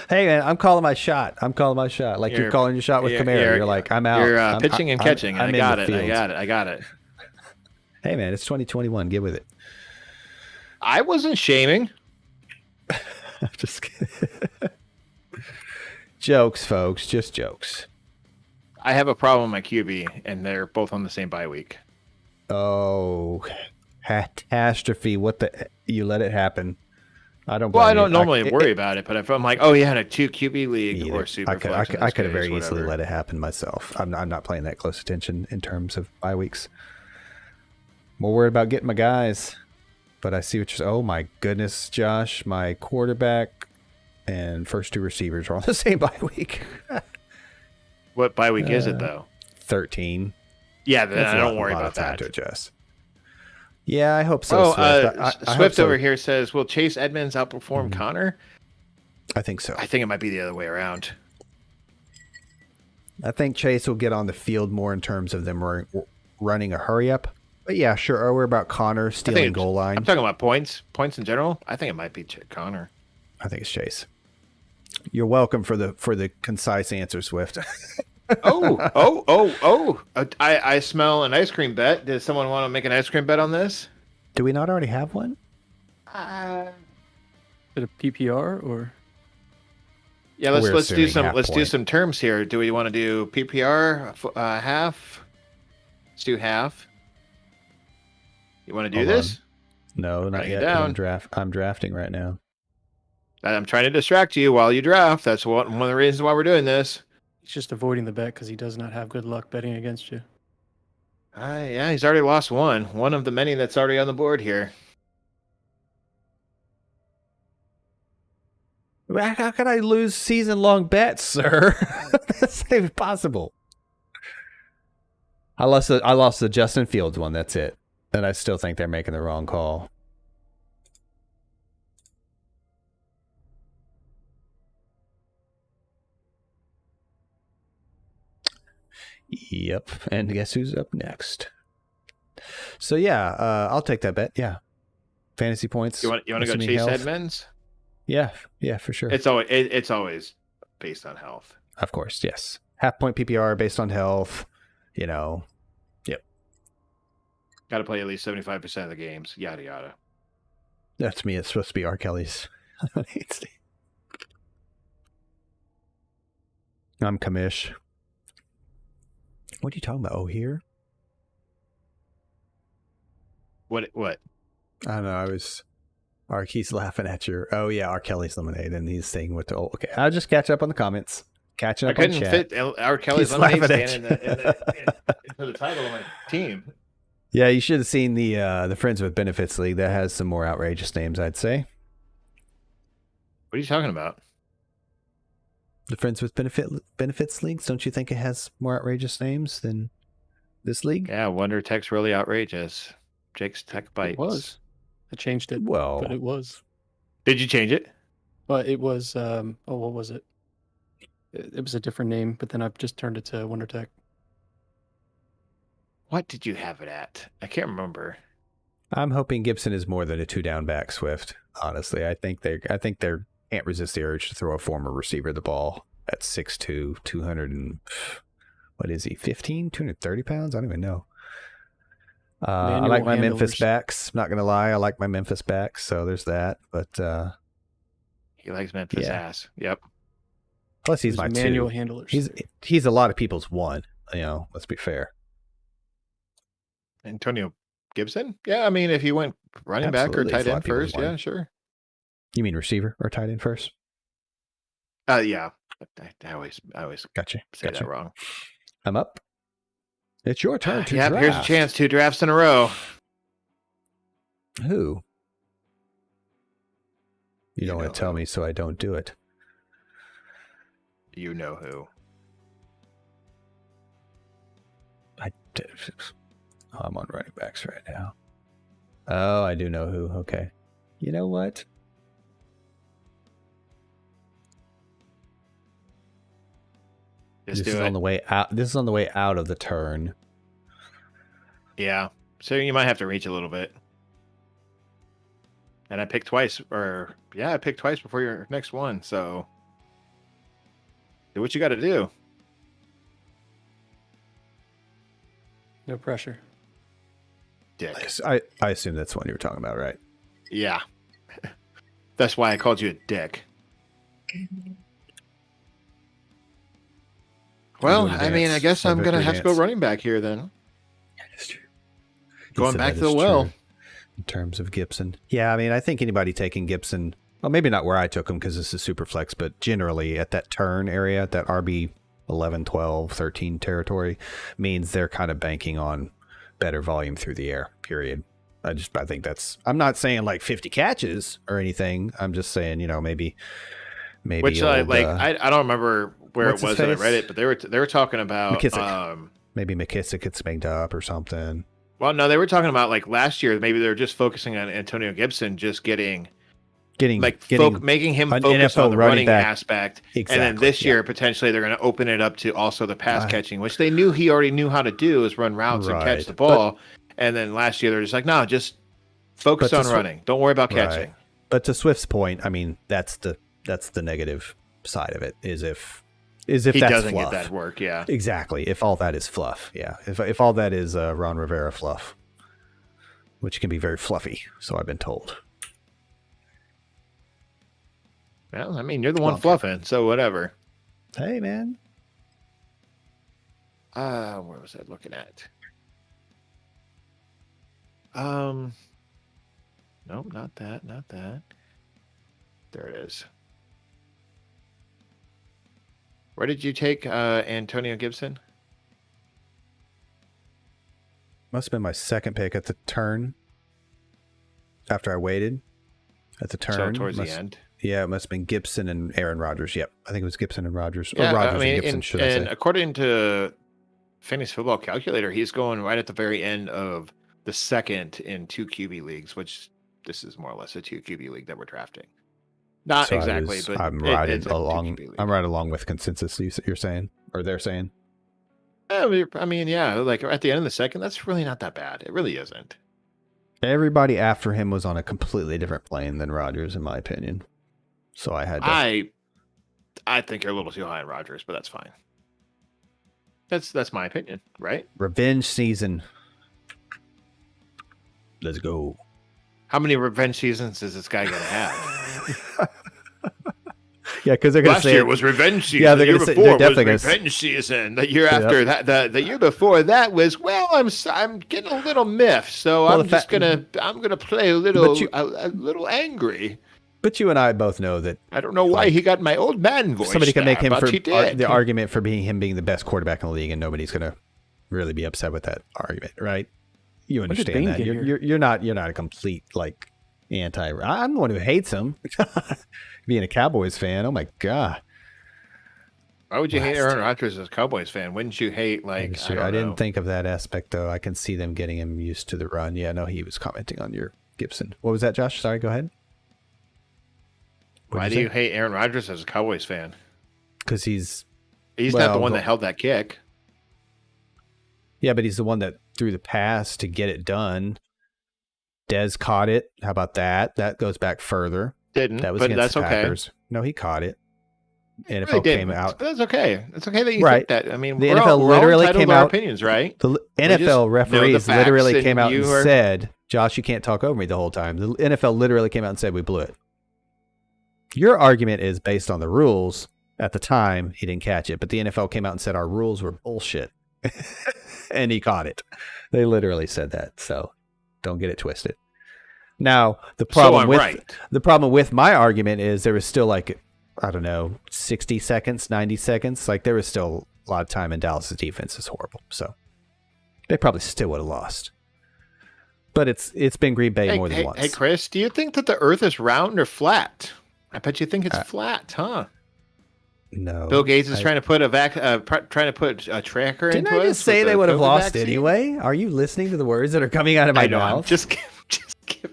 Hey man, I'm calling my shot. Like you're calling your shot with Kamara. You're like, I'm out. You're pitching and catching. I'm I in got the it. field. I got it. Hey man, it's 2021. Get with it. I wasn't shaming. I'm just kidding. Jokes, folks. Just jokes. I have a problem with my QB, and they're both on the same bye week. Oh, catastrophe! What the? You let it happen. I don't. Well, I don't normally worry about it, but if I'm like, oh yeah, in a 2 QB league or Superflex, I could have very easily let it happen myself. I'm not playing that close attention in terms of bye weeks. More worried about getting my guys. But I see what you're saying. Oh my goodness, Josh, my quarterback and first 2 receivers are on the same bye week. What bye week is it though? 13. Yeah, then I don't worry about that. To adjust. Yeah, I hope so. Swift over here says, will Chase Edmonds outperform Connor? I think so. I think it might be the other way around. I think Chase will get on the field more in terms of them running a hurry up. But yeah, sure. Or we're about Connor stealing goal line. I'm talking about points in general. I think it might be Connor. I think it's Chase. You're welcome for the concise answer, Swift. I smell an ice cream bet. Does someone want to make an ice cream bet on this? Do we not already have one? Is it a PPR or? Yeah, let's do some terms here. Do we want to do PPR half? Let's do half. You want to do this? No, not yet. I'm drafting right now. I'm trying to distract you while you draft. That's one of the reasons why we're doing this. He's just avoiding the bet because he does not have good luck betting against you. Yeah, he's already lost one of the many that's already on the board here. How can I lose season-long bets, sir? That's not even possible. I lost the Justin Fields one. That's it. And I still think they're making the wrong call. Yep. And guess who's up next? So yeah, I'll take that bet. Yeah. Fantasy points. You want to go Chase Edmonds? Yeah, for sure. It's always based on health. Of course, yes. Half point PPR based on health. Yep. Got to play at least 75% of the games. Yada yada. That's me. It's supposed to be R. Kelly's. I'm Kamish. What are you talking about? Oh, here? What? I don't know. He's laughing at your. Oh yeah, R. Kelly's lemonade, and he's saying what to. Oh, okay, I'll just catch up on the comments. Catching up on chat. I couldn't fit R. Kelly's lemonade stand into the title of my team. Yeah, you should have seen the Friends with Benefits League. That has some more outrageous names, I'd say. What are you talking about? The Friends with Benefits Leagues. Don't you think it has more outrageous names than this league? Yeah, Wonder Tech's really outrageous. Jake's Tech Bites. It was. I changed it. Well, but it was. Did you change it? But it was. What was it? It was a different name, but then I've just turned it to Wonder Tech. What did you have it at? I can't remember. I'm hoping Gibson is more than a 2-down back, Swift. Honestly, I think they can't resist the urge to throw a former receiver the ball at 6'2", 200 and what is he? 230 pounds? I don't even know. I like my Memphis backs. Not gonna lie, I like my Memphis backs. So there's that. But he likes Memphis ass. Yep. Plus, he's my manual 2. handlers. He's a lot of people's 1. Let's be fair. Antonio Gibson? Yeah, I mean, if you went running back or tight end first, yeah, sure. You mean receiver or tight end first? Yeah. I always gotcha. Say that wrong. I'm up. It's your turn to draft. Here's a chance. 2 drafts in a row. Who? You don't want to tell me, so I don't do it. You know who. I'm on running backs right now. Oh, I do know who. Okay. You know what? This is on the way out. This is on the way out of the turn. Yeah. So you might have to reach a little bit. And I picked twice, I picked twice before your next one. So do what you got to do. No pressure. Dick. I assume that's the one you were talking about, right? Yeah. That's why I called you a dick. Well, doing a I mean, I dance, guess a I'm going to victory have to go dance. running back here then. That's true. Going back to the well. In terms of Gibson. Yeah, I mean, I think anybody taking Gibson, well, maybe not where I took him because this is Superflex, but generally at that turn area, that RB 11, 12, 13 territory, means they're kind of banking on better volume through the air, period. I think that's, I'm not saying like 50 catches or anything. I'm just saying, maybe. Which I don't remember where it was that I read it, but they were talking about McKissick. Maybe McKissick gets banged up or something. Well, no, they were talking about like last year. Maybe they were just focusing on Antonio Gibson, just making him focus on the running aspect, exactly, and then this year potentially they're going to open it up to also the pass catching, which they knew he already knew how to do, is run routes and catch the ball. And then last year they're just like, no, just focus on running. Don't worry about catching. Right. But to Swift's point, I mean, that's the negative side of it. Is if he that's doesn't fluff. get that work, yeah, exactly. If all that is fluff, yeah. If all that is Ron Rivera fluff, which can be very fluffy, so I've been told. Well, I mean, you're the one fluffing, so whatever. Hey, man. Where was I looking at? Nope, not that. There it is. Where did you take Antonio Gibson? Must have been my second pick at the turn. After I waited at the turn. So towards the end. Yeah, it must have been Gibson and Aaron Rodgers. Yep, I think it was Gibson and Rodgers. Yeah, or Rodgers and Gibson, should I say. And according to Fantasy Football Calculator, he's going right at the very end of the second in 2 QB leagues, which this is more or less a 2 QB league that we're drafting. Not so exactly, but I'm riding along. I'm right along with consensus. You're saying, or they're saying. I mean, yeah, like at the end of the second, that's really not that bad. It really isn't. Everybody after him was on a completely different plane than Rodgers, in my opinion. So I had to. I think you're a little too high on Rodgers, but that's fine. That's my opinion, right? Revenge season. Let's go. How many revenge seasons is this guy gonna have? Yeah, because they're gonna say last year was revenge season. Yeah, the year before was revenge season. The year after that, the year before that was I'm getting a little miffed, so I'm gonna play a little angry. But you and I both know that I don't know why he got my old man voice. Somebody can make him for the argument for being the best quarterback in the league, and nobody's gonna really be upset with that argument, right? You understand that you're not a complete like anti. I'm the one who hates him. Being a Cowboys fan, oh my god! Why would you hate Aaron Rodgers as a Cowboys fan? Wouldn't you hate like? I didn't think of that aspect though. I can see them getting him used to the run. Yeah, no, he was commenting on your Gibson. What was that, Josh? Sorry, go ahead. Why do you hate Aaron Rodgers as a Cowboys fan? Because he's not the one that held that kick. Yeah, but he's the one that threw the pass to get it done. Dez caught it. How about that? That goes back further. Didn't, that was but against that's the Packers. Okay. No, he caught it. NFL came out. That's okay. It's okay that you think that. I mean, the NFL literally came out. Opinions, right? The NFL referees literally came out and said, "Josh, you can't talk over me the whole time." The NFL literally came out and said, "We blew it." Your argument is based on the rules. At the time, he didn't catch it, but the NFL came out and said our rules were bullshit, and he caught it. They literally said that, so don't get it twisted. Now, the problem with my argument is there was still like, I don't know, 60 seconds, 90 seconds. Like there was still a lot of time, and Dallas's defense is horrible, so they probably still would have lost. But it's been Green Bay more than once. Hey, Chris, do you think that the Earth is round or flat? I bet you think it's flat, huh? No. Bill Gates is trying to put a tracker into us. Didn't I just say they would have lost anyway? Are you listening to the words that are coming out of my mouth? Just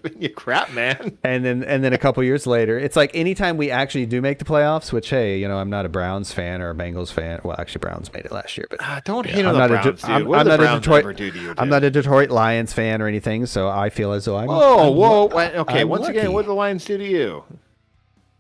giving you crap, man. And then a couple years later, it's like anytime we actually do make the playoffs, which, hey, I'm not a Browns fan or a Bengals fan. Well, actually, Browns made it last year, but Don't hate on the Browns, dude. What did the Browns ever do to you, dude? I'm not a Detroit Lions fan or anything, so I feel as though I'm. Okay, once lucky. again, what did the Lions do to you?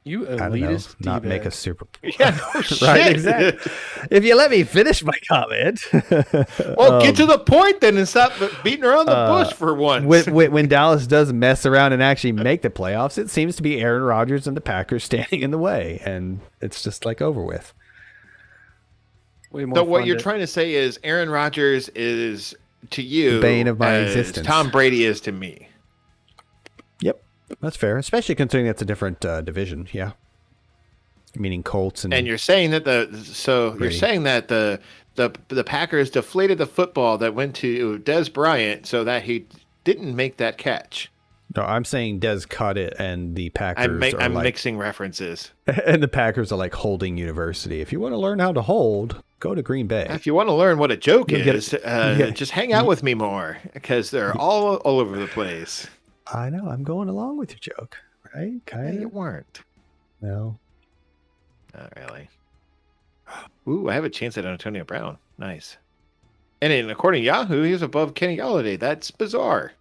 You I don't know, elitist not make a D-bag. Super Bowl. Yeah, no shit. Right, exactly. If you let me finish my comment. Well, get to the point then and stop beating around the bush for once. When Dallas does mess around and actually make the playoffs, it seems to be Aaron Rodgers and the Packers standing in the way, and it's just like over with. Way more So what fun you're to- trying to say is Aaron Rodgers is to you The bane of my as existence. Tom Brady is to me. Yep, that's fair, especially considering that's a different division. Yeah, meaning Colts and And you're saying that you're Brady. saying that the Packers deflated the football that went to Des Bryant so that he didn't make that catch. no, I'm saying Dez caught it, and the Packers I'm are mixing references. and the Packers are like Holding University. If you want to learn how to hold, go to Green Bay. If you want to learn what a joke You'll get is, yeah. just hang out with me more because they're all over the place. I know. I'm going along with your joke, right? Yeah, Kind you of. weren't. No. Not really. Ooh, I have a chance at Antonio Brown. Nice. And according to Yahoo, he's above Kenny Galladay. That's bizarre.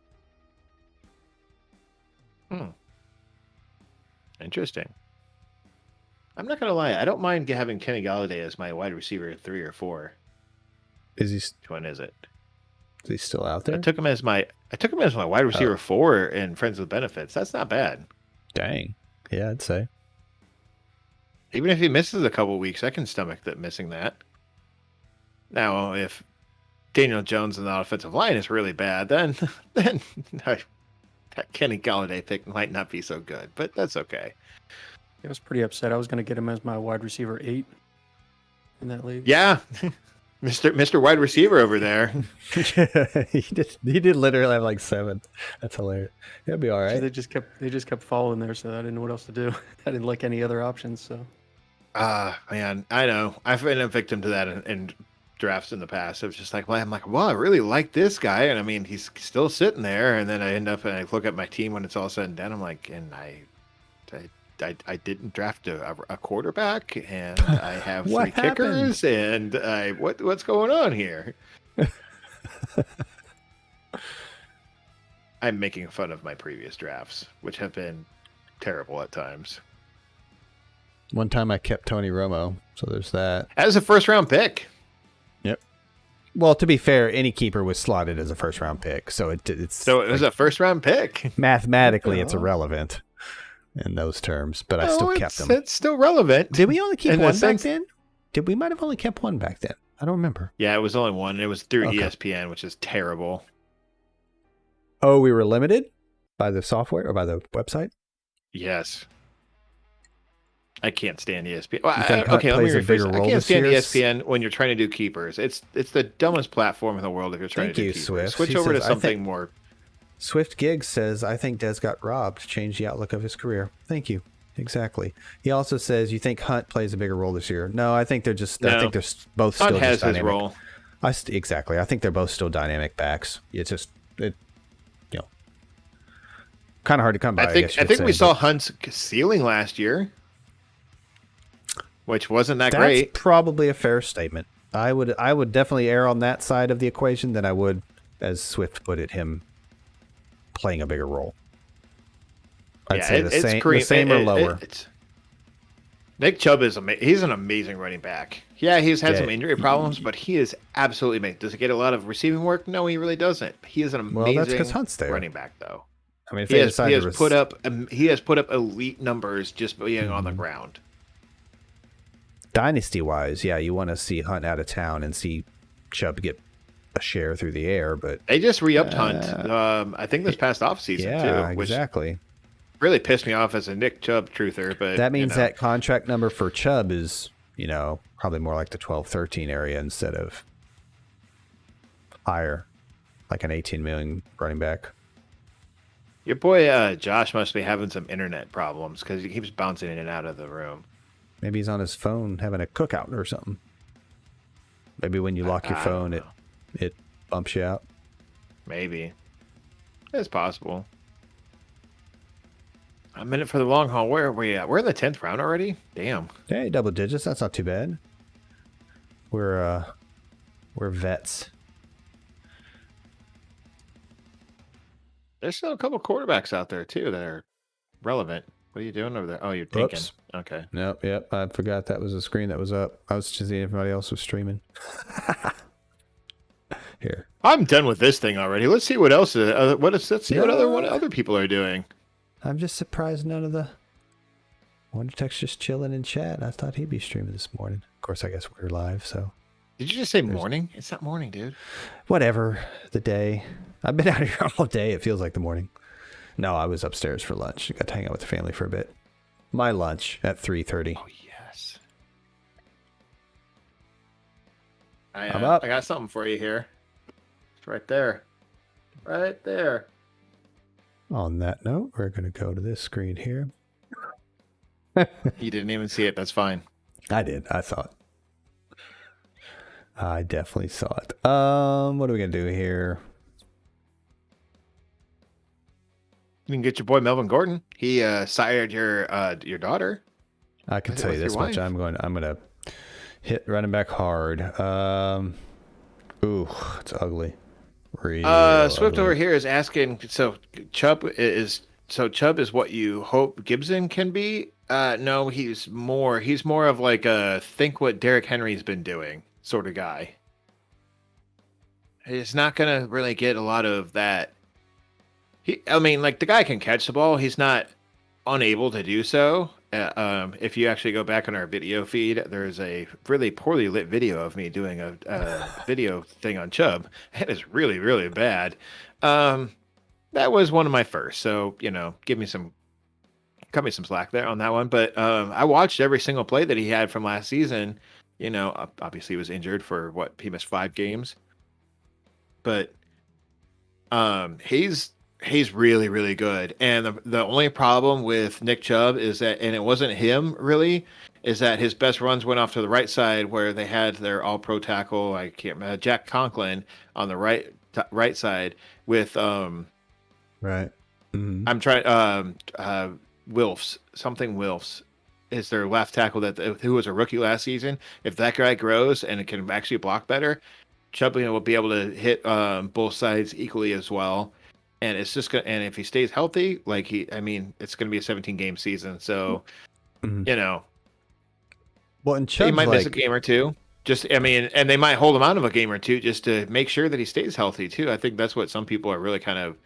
Interesting. I'm not gonna lie. I don't mind having Kenny Galladay as my wide receiver 3 or 4. Is Which one is it? he still out I there? took him as my wide receiver 4 in Friends with Benefits. That's not bad. Dang. Yeah, I'd say. Even if he misses a couple weeks, I can stomach that missing that. Now, if Daniel Jones and the offensive line is really bad, then that Kenny Galladay pick might not be so good, but that's okay. I was pretty upset. I was going to get him as my wide receiver 8 in that league. Yeah, Mr. Wide Receiver over there. he did literally have like 7. That's hilarious. He'll be all So right. they just kept falling there, so I didn't know what else to do. I didn't like any other options, so Man, I know. I've been a victim to that in drafts in the past. It was just like, well, I really like this guy, and I mean, he's still sitting there, and then I end up and I look at my team when it's all said and done. I'm like, and I didn't draft a quarterback, and I have 3 What kickers, and what's going on here? I'm making fun of my previous drafts, which have been terrible at times. One time I kept Tony Romo, so there's that. As a first round pick. Yep. Well, to be fair, any keeper was slotted as a first round pick, so it's So it was a first round pick. mathematically it's Oh. irrelevant in those terms, but I still kept him. It's still relevant. Did we only keep in a one back sense- then? We might have only kept one back then. I don't remember. Yeah, it was only one. It was through Okay. ESPN, which is terrible. Oh, we were limited by the software or by the website? Yes. I can't stand ESPN. Well, You think Hunt okay, let me plays a rephrase bigger that. I role can't this stand year? ESPN when you're trying to do keepers. It's the dumbest platform in the world if you're trying Thank to do you, keepers. Swift. Switch He over says, to I something think- more. Swift Giggs says, I think Des got robbed, changed the outlook of his career. Thank you. Exactly. He also says, you think Hunt plays a bigger role this year? No, I think they're just, I No. think they're both Hunt still has just his dynamic. role. Exactly. I think they're both still dynamic backs. It's just, kind of hard to come by. I think guess you could we say, saw but Hunt's ceiling last year, which wasn't that that's great. probably a fair statement. I would definitely err on that side of the equation than I would, as Swift put it, him playing a bigger role. I'd say the same or lower. Nick Chubb is he's an amazing running back. Yeah, he's had Yeah. some injury problems, but he is absolutely amazing. Does he get a lot of receiving work? No, he really doesn't. He is an Well, amazing that's 'cause Hunt's there. running back, though. I mean, if He they has, decide he to has put up elite numbers just being on the ground. dynasty-wise, yeah, you want to see Hunt out of town and see Chubb get a share through the air, but They just re-upped Hunt. I think this past offseason yeah, too, which exactly. really pissed me off as a Nick Chubb truther. But That means you know. that contract number for Chubb is, probably more like the 12-13 area instead of higher, like an 18 million running back. Your boy Josh must be having some internet problems because he keeps bouncing in and out of the room. Maybe he's on his phone having a cookout or something. Maybe when you lock your I phone, don't it bumps you out. Maybe it's possible. I'm in it for the long haul. Where are we at? We're in the 10th round already? Damn. Hey, double digits. That's not too bad. We're vets. There's still a couple quarterbacks out there, too, that are relevant. What are you doing over there? Oh, you're thinking. Oops. Okay. Nope, yep. I forgot that was a screen that was up. I was just seeing if everybody else was streaming. Here. I'm done with this thing already. Let's see what else is. Let's see what other people are doing. I'm just surprised none of the Wonder Tech's just chilling in chat. I thought he'd be streaming this morning. Of course, I guess we're live, so. Did you just say morning? It's not morning, dude. Whatever. The day. I've been out here all day. It feels like the morning. No, I was upstairs for lunch. Got to hang out with the family for a bit. My lunch at 3:30. Oh, yes. I'm up. I got something for you here. It's right there. Right there. On that note, we're going to go to this screen here. You didn't even see it. That's fine. I did. I saw it. I definitely saw it. What are we going to do here? You can get your boy Melvin Gordon. He sired your daughter. I can tell you this much. I'm going to hit running back hard. Ooh, it's ugly. Really Swift ugly. over here is asking. So Chubb is what you hope Gibson can be. No, he's more of like a think what Derrick Henry's been doing sort of guy. He's not gonna really get a lot of that. The guy can catch the ball. He's not unable to do so. If you actually go back on our video feed, there's a really poorly lit video of me doing a video thing on Chubb. It is really, really bad. That was one of my first. So, cut me some slack there on that one. But I watched every single play that he had from last season. Obviously he was injured for he missed 5 games. But he's really, really good. And the only problem with Nick Chubb is that, and it wasn't him really, is that his best runs went off to the right side where they had their all-pro tackle, I can't remember, Jack Conklin on the right side with Right. Mm-hmm. I'm trying Wilfs is their left tackle who was a rookie last season. If that guy grows and can actually block better, Chubb will be able to hit both sides equally as well. And it's just gonna, and if he stays healthy, it's gonna be a 17-game season. So, Well, and Chubb's he might miss a game or two. And they might hold him out of a game or two just to make sure that he stays healthy too. I think that's what some people are really kind of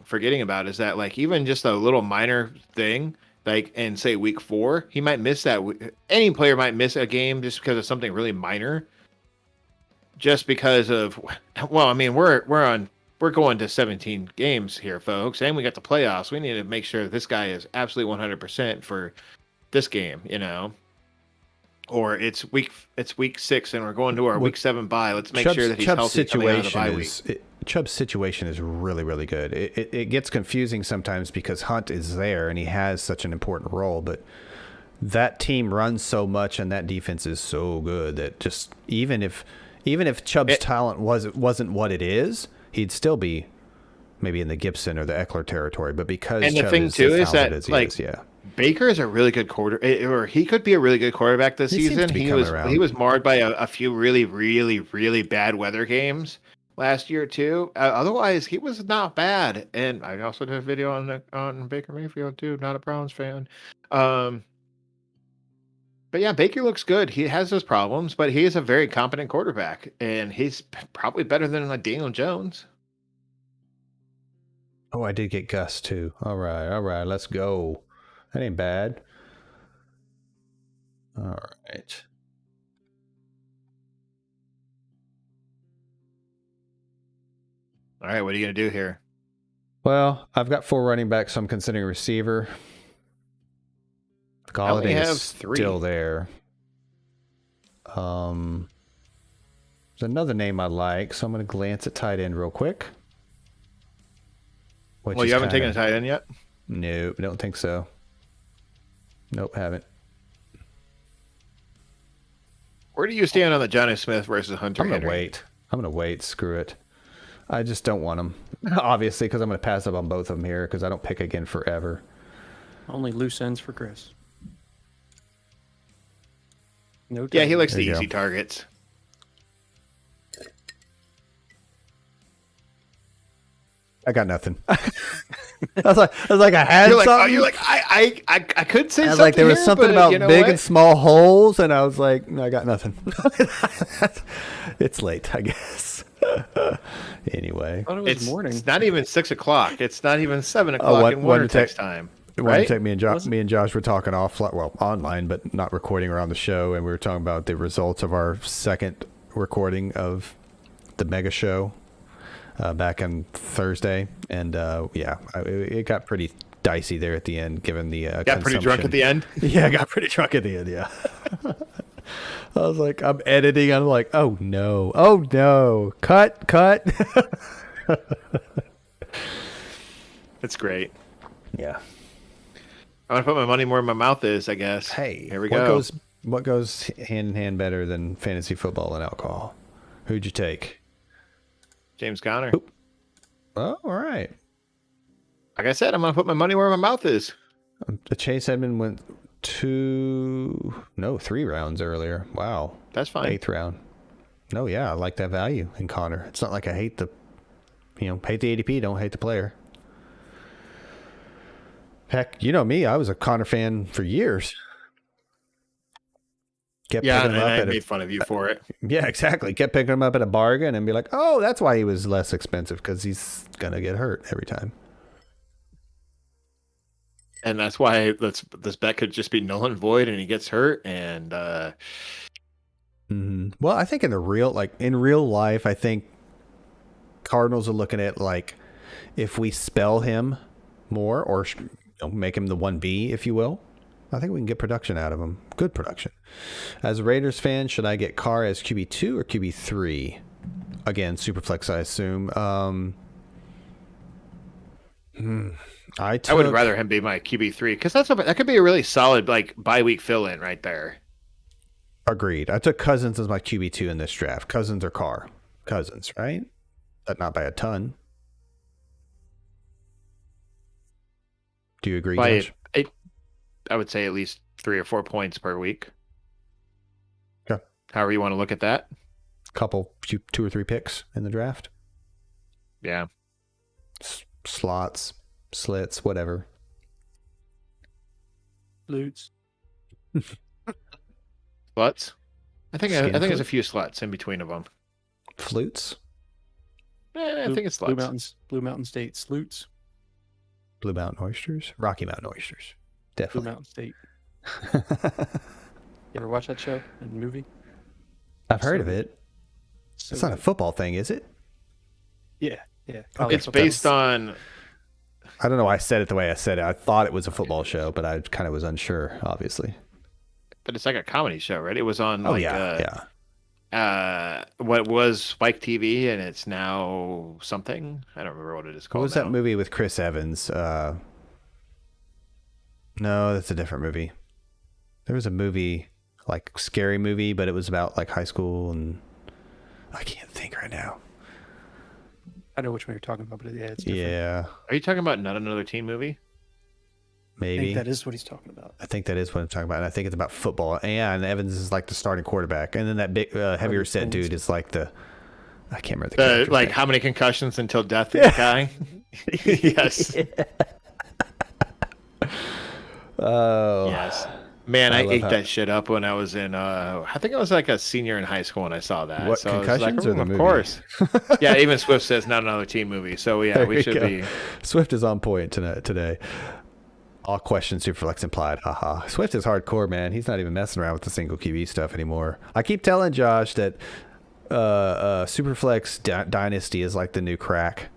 forgetting about, is that even just a little minor thing, in say week 4, he might miss that. Any player might miss a game just because of something really minor. Just because of, we're going to 17 games here, folks, and we got the playoffs. We need to make sure that this guy is absolutely 100% for this game, Or it's week 6 and we're going to our week 7 bye. Let's make sure that he's healthy coming out of the bye week. Chubb's situation is really, really good. It gets confusing sometimes because Hunt is there and he has such an important role, but that team runs so much and that defense is so good that just even if Chubb's talent wasn't what it is, he'd still be maybe in the Gibson or the Eckler territory. But because and Chubb the thing is too as is that talented as Baker is a really good or he could be a really good quarterback this season. He was marred by a few really, really, really bad weather games last year too. Otherwise, he was not bad. And I also did a video on Baker Mayfield too. Not a Browns fan. But yeah, Baker looks good. He has his problems, but he is a very competent quarterback, and he's probably better than Daniel Jones. Oh, I did get Gus too. All right, let's go. That ain't bad. All right. All right, what are you going to do here? Well, I've got 4 running backs, so I'm considering a receiver. Galladay is still there. There's another name I like, so I'm going to glance at tight end real quick. Well, you haven't taken a tight end yet? Nope, I don't think so. Nope, haven't. Where do you stand on the Johnny Smith versus Hunter Henry? I'm going to wait. Screw it. I just don't want them. Obviously, because I'm going to pass up on both of them here because I don't pick again forever. Only loose ends for Chris. No. Yeah, he likes There the you easy go. targets. I got nothing. I was like, I had something. You're like, I could say I was something like, there was here, something but about you know big what? and small holes, and I was like, no, I got nothing. It's late, I guess. Anyway, I thought it was morning. It's not even 6 o'clock. It's not even 7 o'clock what- in what to Warnertex take- time. One Right? tech, me and Josh were talking online, but not recording around the show, and we were talking about the results of our second recording of the mega show back on Thursday, and it got pretty dicey there at the end, given the Got pretty drunk at the end. Yeah, I got pretty drunk at the end. Yeah, I was like, I'm editing. I'm like, oh no, cut. It's great. Yeah. I'm gonna put my money where my mouth is, I guess. Hey, here we go. What goes hand in hand better than fantasy football and alcohol? Who'd you take? James Conner. Oop. Oh, all right. Like I said, I'm gonna put my money where my mouth is. The Chase Edmond went 3 rounds earlier. Wow. That's fine. 8th round. No, yeah, I like that value in Connor. It's not like I hate the ADP, don't hate the player. Heck, you know me, I was a Connor fan for years. Kept Yeah, picking and him up I at made fun of you for it. Yeah, exactly. Kept picking him up at a bargain and be like, oh, that's why he was less expensive, because he's going to get hurt every time. And that's why this bet could just be null and void, and he gets hurt. And Well, I think in real life, I think Cardinals are looking at like if we spell him more or make him the 1B, if you will. I think we can get production out of him. Good production. As a Raiders fan, should I get Carr as QB2 or QB3? Again, Superflex, I assume. I would rather him be my QB3 because that could be a really solid like bye-week fill-in right there. Agreed. I took Cousins as my QB2 in this draft. Cousins or Carr? Cousins, right? But not by a ton. Do you agree, Josh? I would say at least 3 or 4 points per week. Okay. However you want to look at that. Couple, 2 or 3 picks in the draft. Yeah. Slots, slits, whatever. Flutes. Sluts. I think Skin there's flute? a few sluts in between of them. Flutes? I think it's sluts. Blue Mountain State sleuts. Blue Mountain oysters? Rocky Mountain oysters. Blue Definitely. Mountain State. You ever watch that show and movie? I've heard of it. So It's not a football thing, is it? Yeah. It's based on. I don't know why I said it the way I said it. I thought it was a football show, but I kind of was unsure, obviously. But it's like a comedy show, right? It was on Oh, yeah. what was Spike TV, and it's now something. I don't remember what it is What called. was that movie with Chris Evans? No, that's a different movie. There was a movie, like scary movie, but it was about like high school, and I can't think right now. I know which one you're talking about, but yeah, it's different. Yeah, Are you talking about Not Another Teen Movie? I maybe. think that is what he's talking about. I think that is what I'm talking about. And I think it's about football. And Evans is like the starting quarterback. And then that big, heavier set dude is like the, I can't remember the character's Like name. how many concussions until death guy? Yes. Oh. Yes. Man, I I love ate how- that shit up when I was in, I think I was like a senior in high school when I saw that. What, so I was like, concussions or the of movie? course. Yeah, even Swift says Not Another Teen Movie. So yeah, There we we should go. be. Swift is on point today. All questions Superflex implied. Haha. Swift is hardcore, man. He's not even messing around with the single QB stuff anymore. I keep telling Josh that Superflex Dynasty is like the new crack.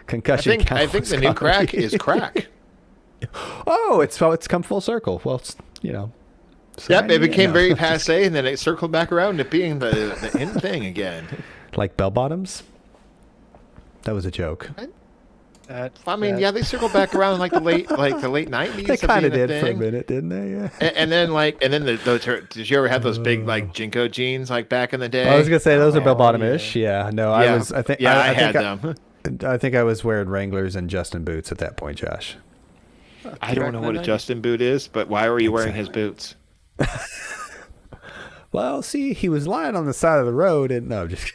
Concussion. I think the new crack is crack. Oh, it's come full circle. Well, Yep, it became No. very passe, and then it circled back around to being the in thing again. Like bell bottoms. That was a joke. I mean, yeah, they circled back around in like the late '90s. They kind of did thing. for a minute, didn't they? Yeah. And then those. Did you ever have those big like Jinko jeans like back in the day? I was gonna say those are Oh, bell bottom-ish. Yeah. No, I was. I think. Yeah, I think had them. I think I was wearing Wranglers and Justin boots at that point, Josh. I don't know what a Justin boot is, but why were you wearing his boots? Well, see, he was lying on the side of the road, and no, just.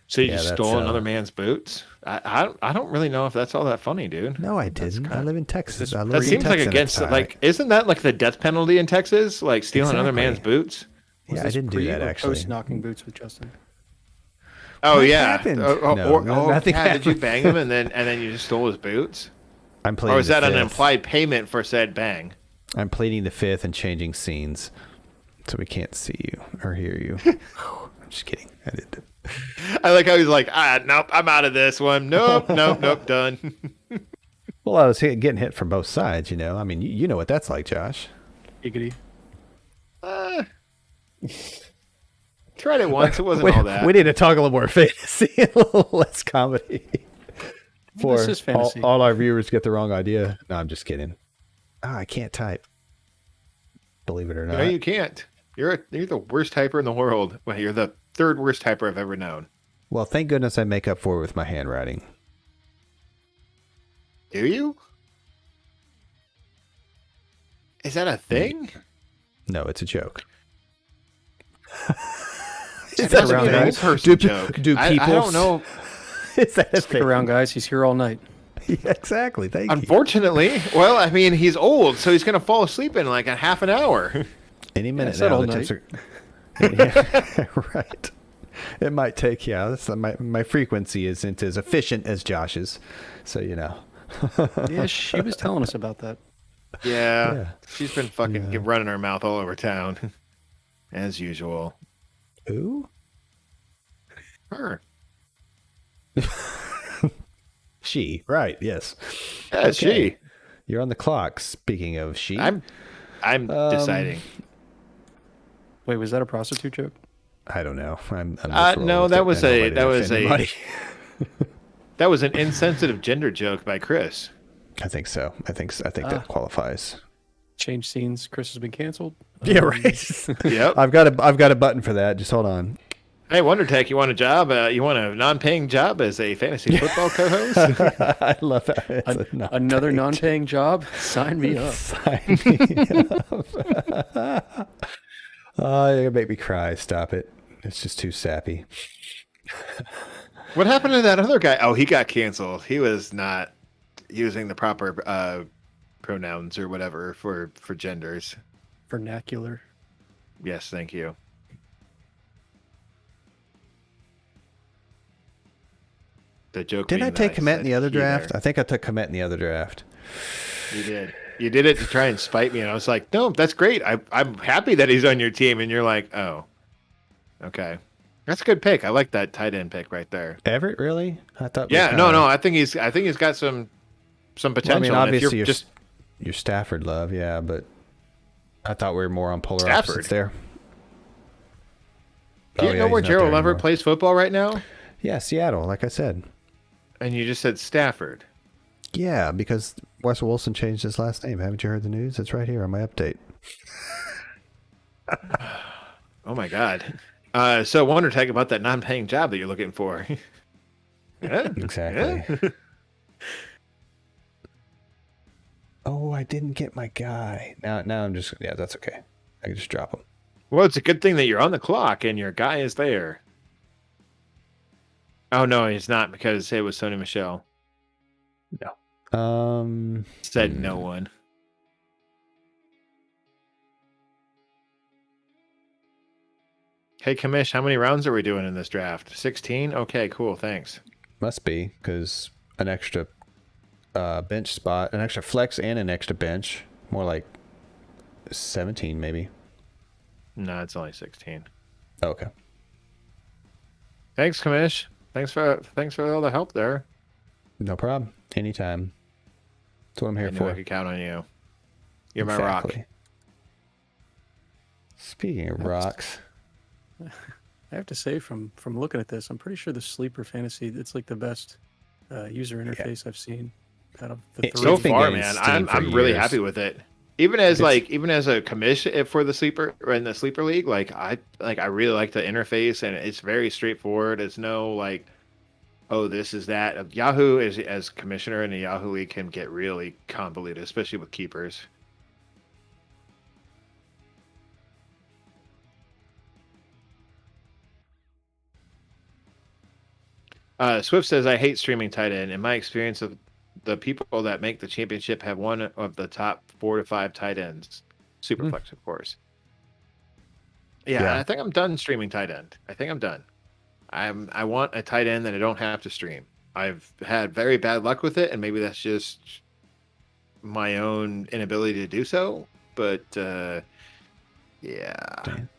So you just stole another man's boots? I don't really know if that's all that funny, dude. No, I didn't. I live in Texas. That seems like against like, isn't that like the death penalty in Texas? Like stealing another man's boots? Yeah, I didn't do that actually. Post knocking boots with Justin. Oh What yeah. happened? Nothing happened. Did you bang him and then you just stole his boots? I'm pleading. Or is that the an fifth. implied payment for said bang? I'm pleading the fifth and changing scenes, so we can't see you or hear you. I'm just kidding. I did. I like how he's like, nope, I'm out of this one. Nope, done. Well, I was getting hit from both sides, you know. I mean, you know what that's like, Josh. Giggity. Tried it once. It wasn't all that. We need to talk a little more fantasy, a little less comedy. For This is fantasy. all our viewers get the wrong idea. No, I'm just kidding. I can't type. Believe it or not. No, you can't. You're the worst typer in the world. Well, you're the third worst typer I've ever known. Well, thank goodness I make up for it with my handwriting. Do you? Is that a thing? No, it's a joke. Is that that around, an guys? old person Do joke? I people? don't know. Is that a Stick around, guys. He's here all night. Yeah, exactly. Thank you. Unfortunately, well, I mean, he's old, so he's gonna fall asleep in like a half an hour. Any minute said now. all The night. tips are... Yeah, right. It might take, that's my frequency isn't as efficient as Josh's, so you know. Yeah, she was telling us about that. Yeah. She's been fucking running her mouth all over town, as usual. Who? Her. She, right? Yes. Yeah, Okay. she. You're on the clock. Speaking of she, I'm deciding. Wait, was that a prostitute joke? I don't know. I'm just No, rolling that with was it. I a hope I that didn't was offend a anybody. that was an insensitive gender joke by Chris. I think so. I think that qualifies. Change scenes. Chris has been canceled. Yeah, right. Yep. I've got a button for that. Just hold on. Hey, WonderTech, you want a job? You want a non-paying job as a fantasy football co-host? I love that. It's Another non-paying job? Sign me up. Sign me up. Oh, you're gonna make me cry. Stop it. It's just too sappy. What happened to that other guy? Oh, he got canceled. He was not using the proper pronouns or whatever for genders. Vernacular. Yes, thank you. The joke. Did I being take that Komet in said the other he draft? there. I think I took Komet in the other draft. You did. You did it to try and spite me, and I was like, "No, that's great. I'm happy that he's on your team." And you're like, "Oh, okay, that's a good pick. I like that tight end pick right there." Everett, really? I thought. Yeah, no. I think he's got some potential. Well, I mean, and if obviously, you're just your Stafford love, yeah, but I thought we were more on polar Stafford. opposites there. do you know he's where not Gerald there Everett anymore. plays football right now? Yeah, Seattle, like I said. And you just said Stafford. Yeah, because Wes Wilson changed his last name. Haven't you heard the news? It's right here on my update. Oh my God. So WonderTech about that non-paying job that you're looking for. Yeah, Exactly. yeah. Oh, I didn't get my guy. Now I'm just, that's okay. I can just drop him. Well, it's a good thing that you're on the clock and your guy is there. Oh no, he's not because it was Sony Michelle. Said no one. Hey, Kamish, how many rounds are we doing in this draft? 16? Okay, cool, thanks. Must be, because an extra bench spot, an extra flex and an extra bench. More like 17 maybe. No, it's only 16. Okay. Thanks, Kamish. Thanks for all the help there. No problem. Anytime. That's what I'm here I knew for. I could count on you. You're my rock. Exactly. Speaking of rocks, I have to say, from looking at this, I'm pretty sure the sleeper fantasy, it's like the best user interface I've seen out of the three. So It's been far, getting man, Steam for I'm really years. happy with it. Even as a commission for the sleeper or in the sleeper league, I really like the interface and it's very straightforward. It's no oh, this is that. Yahoo is as commissioner in the Yahoo League can get really convoluted, especially with keepers. Swift says, I hate streaming tight end. In my experience of the people that make the championship have one of the top 4 to 5 tight ends. Superflex, of course. Yeah, I think I'm done streaming tight end. I think I'm done. I want a tight end that I don't have to stream. I've had very bad luck with it, and maybe that's just my own inability to do so. But yeah, running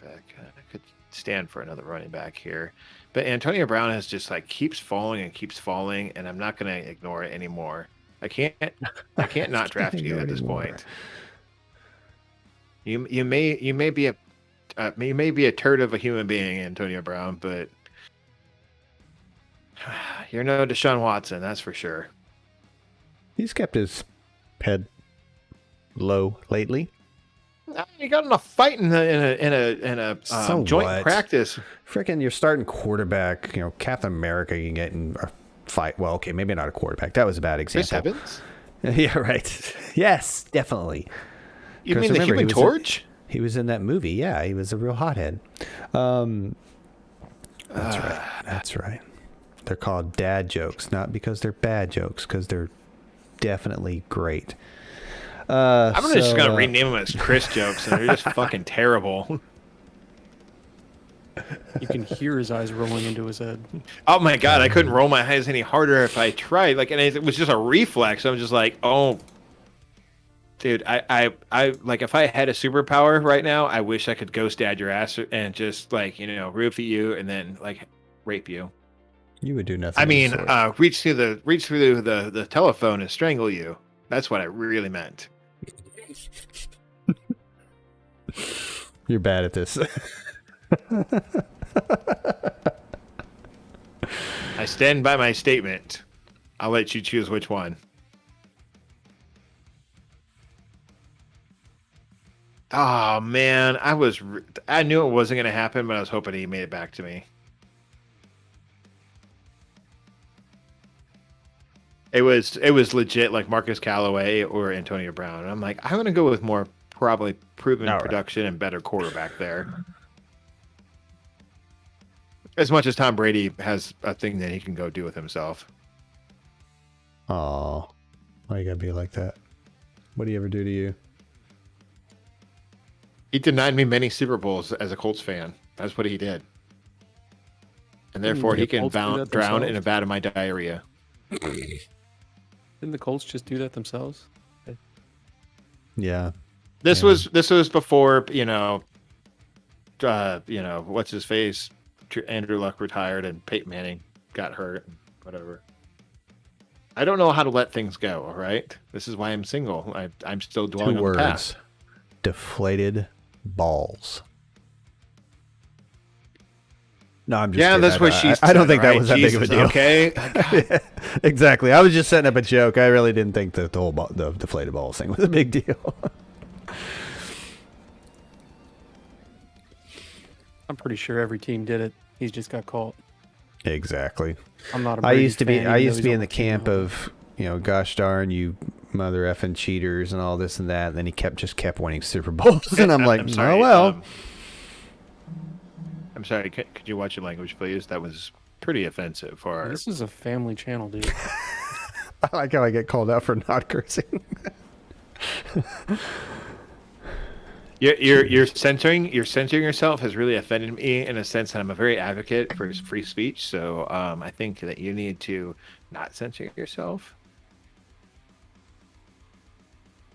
back. I could stand for another running back here, but Antonio Brown has just like keeps falling, and I'm not going to ignore it anymore. I can't not draft you at this point. You may be a turd of a human being, Antonio Brown, but you're no Deshaun Watson, that's for sure. He's kept his head low lately. He got in a fight in a So joint what? practice. Freaking, you're starting quarterback. You know, Captain America, you can get in a fight. Well, okay, maybe not a quarterback. That was a bad Chris example. Evans? Yeah, right. Yes, definitely. You mean the Human Torch? He was in that movie. Yeah, he was a real hothead. That's right. That's right. They're called dad jokes, not because they're bad jokes, because they're definitely great. I'm just gonna rename them as Chris jokes, and they're just fucking terrible. You can hear his eyes rolling into his head. Oh my god, I couldn't roll my eyes any harder if I tried. Like, and it was just a reflex. I'm just like, oh, dude, I like if I had a superpower right now, I wish I could ghost dad your ass and just like roofie you and then like rape you. You would do nothing. I mean, reach through the telephone and strangle you. That's what I really meant. You're bad at this. I stand by my statement. I'll let you choose which one. Oh man, I knew it wasn't going to happen, but I was hoping he made it back to me. It was legit like Marcus Callaway or Antonio Brown. And I'm like, I'm going to go with more probably proven production and better quarterback there. As much as Tom Brady has a thing that he can go do with himself. Oh, why you gotta be like that? What do you ever do to you? He denied me many Super Bowls as a Colts fan. That's what he did. And therefore he can drown in a vat of my diarrhea. Didn't the Colts just do that themselves? Yeah. This was before, what's his face? Andrew Luck retired and Peyton Manning got hurt and whatever. I don't know how to let things go, all right? This is why I'm single. I'm still dwelling on the past. Deflated balls. No, I'm just kidding. That's what she said. I don't think right? that was that big of a deal. Okay. Yeah, exactly. I was just setting up a joke. I really didn't think that the whole the deflated balls thing was a big deal. I'm pretty sure every team did it. He's just got caught. Exactly. I'm not a I used to be in the camp of, gosh darn you mother effing cheaters and all this and that, and then he kept winning Super Bowls and I'm like, I'm sorry, oh well. I'm sorry, could you watch your language, please? That was pretty offensive for our... This is a family channel, dude. I like how I get called out for not cursing. You're censoring yourself has really offended me in a sense that I'm a very advocate for free speech. So I think that you need to not censor yourself.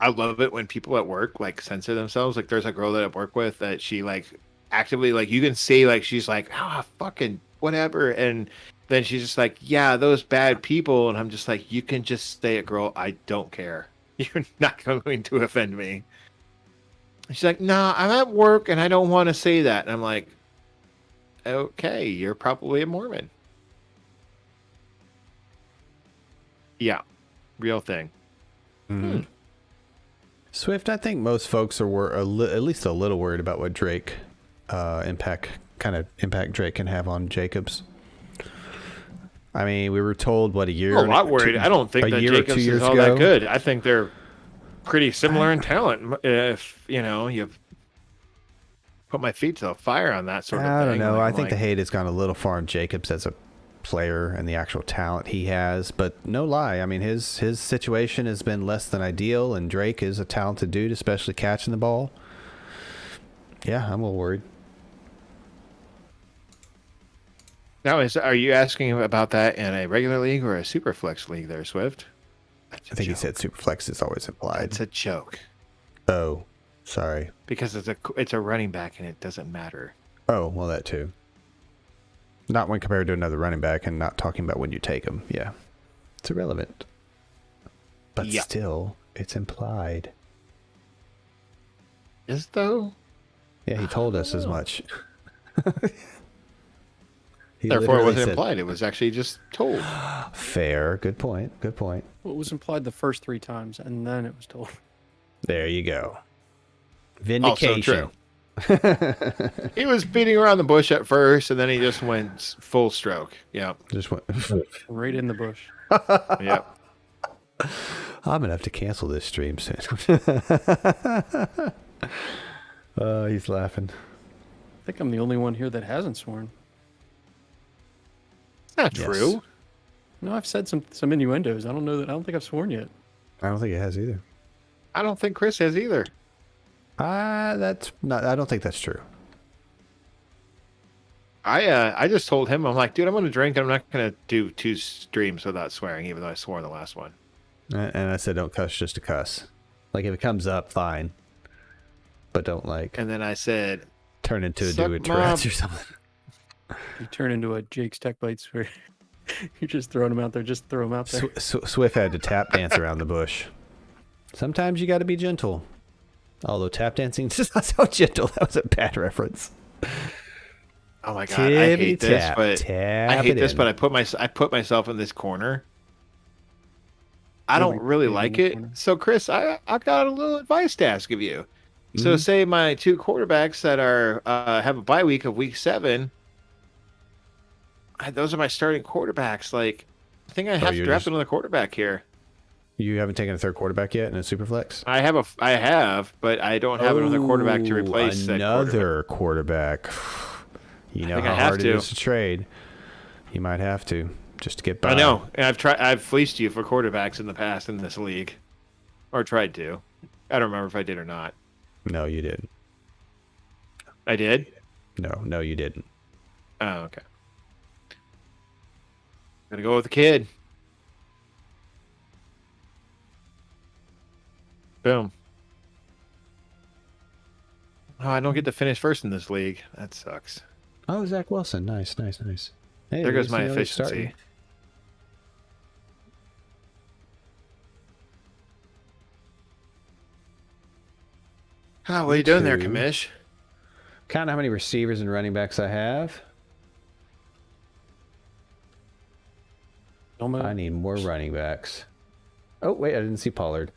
I love it when people at work like censor themselves. Like there's a girl that I work with that she like actively like you can see like she's like fucking whatever, and then she's just like yeah those bad people, and I'm just like you can just say it, girl. I don't care. You're not going to offend me. She's like, nah, I'm at work and I don't want to say that. And I'm like, okay, you're probably a Mormon. Yeah, real thing. Mm-hmm. Swift, I think most folks are at least a little worried about what Drake impact Drake can have on Jacobs. I mean, we were told what a year. I'm a lot worried. I don't think a that year or 2 Jacobs years is all ago. that good. I think they're pretty similar in talent. If you put my feet to the fire on that sort of thing. I don't know. Like, I I'm think the like, hate has gone a little far on Jacobs as a player and the actual talent he has. But no lie, I mean, his situation has been less than ideal, and Drake is a talented dude, especially catching the ball. Yeah, I'm a little worried. Now, are you asking about that in a regular league or a Superflex league there, Swift? I think he said Superflex is always implied. It's a joke. Oh, sorry. Because it's a running back and it doesn't matter. Oh, well, that too. Not when compared to another running back, and not talking about when you take him. Yeah. It's irrelevant. But Yeah. still, it's implied. Is though? Yeah, he told us as much. He Therefore, it literally wasn't said- implied. It was actually just told. Fair. Good point. Good point. Well, it was implied the first 3 times, and then it was told. There you go. Also Vindication. true. He was beating around the bush at first, and then he just went full stroke. Yeah. Just went. Right in the bush. Yep. I'm gonna have to cancel this stream soon. He's laughing. I think I'm the only one here that hasn't sworn. Not Yes. true. No, I've said some innuendos. I don't think I've sworn yet. I don't think it has either. I don't think Chris has either. That's not. I don't think that's true. I just told him, I'm like, dude, I'm going to drink. And I'm not going to do 2 streams without swearing, even though I swore in the last one. And I said, don't cuss just to cuss. Like if it comes up, fine. But don't like And then I said, turn into a Suck dude with Tourette's my- or something. You turn into a Jake's Tech Bites where you're just throwing them out there. Just throw them out there. Swift had to tap dance around the bush. Sometimes you got to be gentle. Although tap dancing is not so gentle. That was a bad reference. oh my God, I hate this, Tippity-tap, but tap I hate it this, in. but I put myself in this corner. I Really don't really big in like the it. corner. So, Chris, I got a little advice to ask of you. So, Mhm. say my 2 quarterbacks that are have a bye week of week 7. Those are my starting quarterbacks. Like, I think I have to you're draft just- another quarterback here. You haven't taken a third quarterback yet in a Superflex? I have, but I don't have another quarterback to replace that quarterback. Another quarterback. You know think I how have hard it to. is to trade. You might have to just to get by. I know, and I've fleeced you for quarterbacks in the past in this league, or tried to. I don't remember if I did or not. No, you didn't. I did. No, you didn't. Oh, okay. Gonna go with the kid. Boom. Oh, I don't get to finish first in this league. That sucks. Oh, Zach Wilson. Nice. Hey, There at goes least my you know he's starting. efficiency. Oh, what are you doing there, Two. Kamish? Count how many receivers and running backs I have. Almost. I need more running backs. Oh, wait, I didn't see Pollard.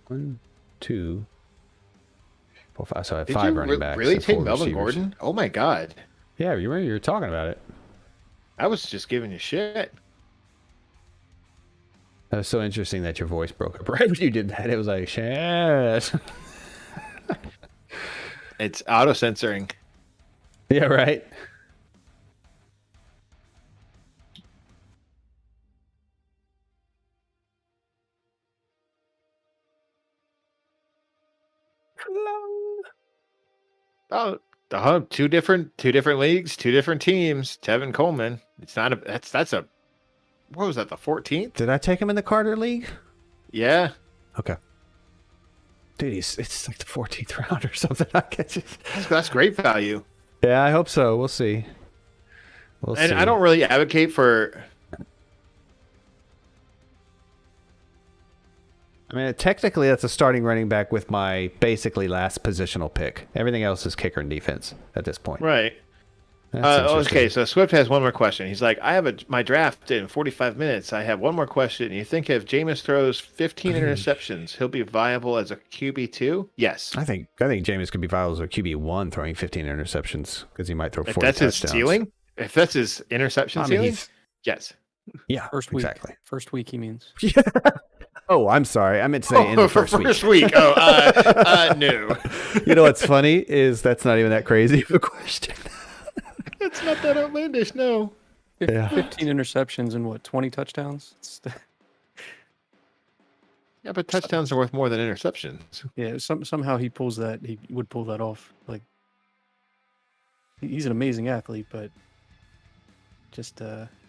1, 2, 4, 5. So I have Did 5 you running backs. really and take 4 Melvin receivers. Gordon? Oh my God. Yeah, you remember you were talking about it. I was just giving you shit. That was so interesting that your voice broke up right when you did that. It was like, shit. It's auto censoring. Yeah, right. Oh, two different leagues, 2 different teams. Tevin Coleman. It's not a. That's a. What was that? The 14th? Did I take him in the Carter League? Yeah. Okay. Dude, it's like the 14th round or something. I can just... That's great value. Yeah, I hope so. We'll see. And I don't really advocate for. I mean, technically, that's a starting running back with my basically last positional pick. Everything else is kicker and defense at this point. Right. That's interesting. Okay, so Swift has one more question. He's like, I have my draft in 45 minutes. I have one more question. You think if Jameis throws 15 interceptions, he'll be viable as a QB2? Yes. I think Jameis could be viable as a QB1 throwing 15 interceptions because he might throw 40 If that's touchdowns. his ceiling, if that's his interception I mean, ceiling, he's yes. Yeah, First week. exactly. First week, he means. Oh, I'm sorry. I meant to say in the for first week. week. No. You know what's funny is that's not even that crazy of a question. It's not that outlandish, no. Yeah. 15 interceptions and what, 20 touchdowns? Yeah, but touchdowns are worth more than interceptions. Yeah, somehow he would pull that off. Like, he's an amazing athlete, but just,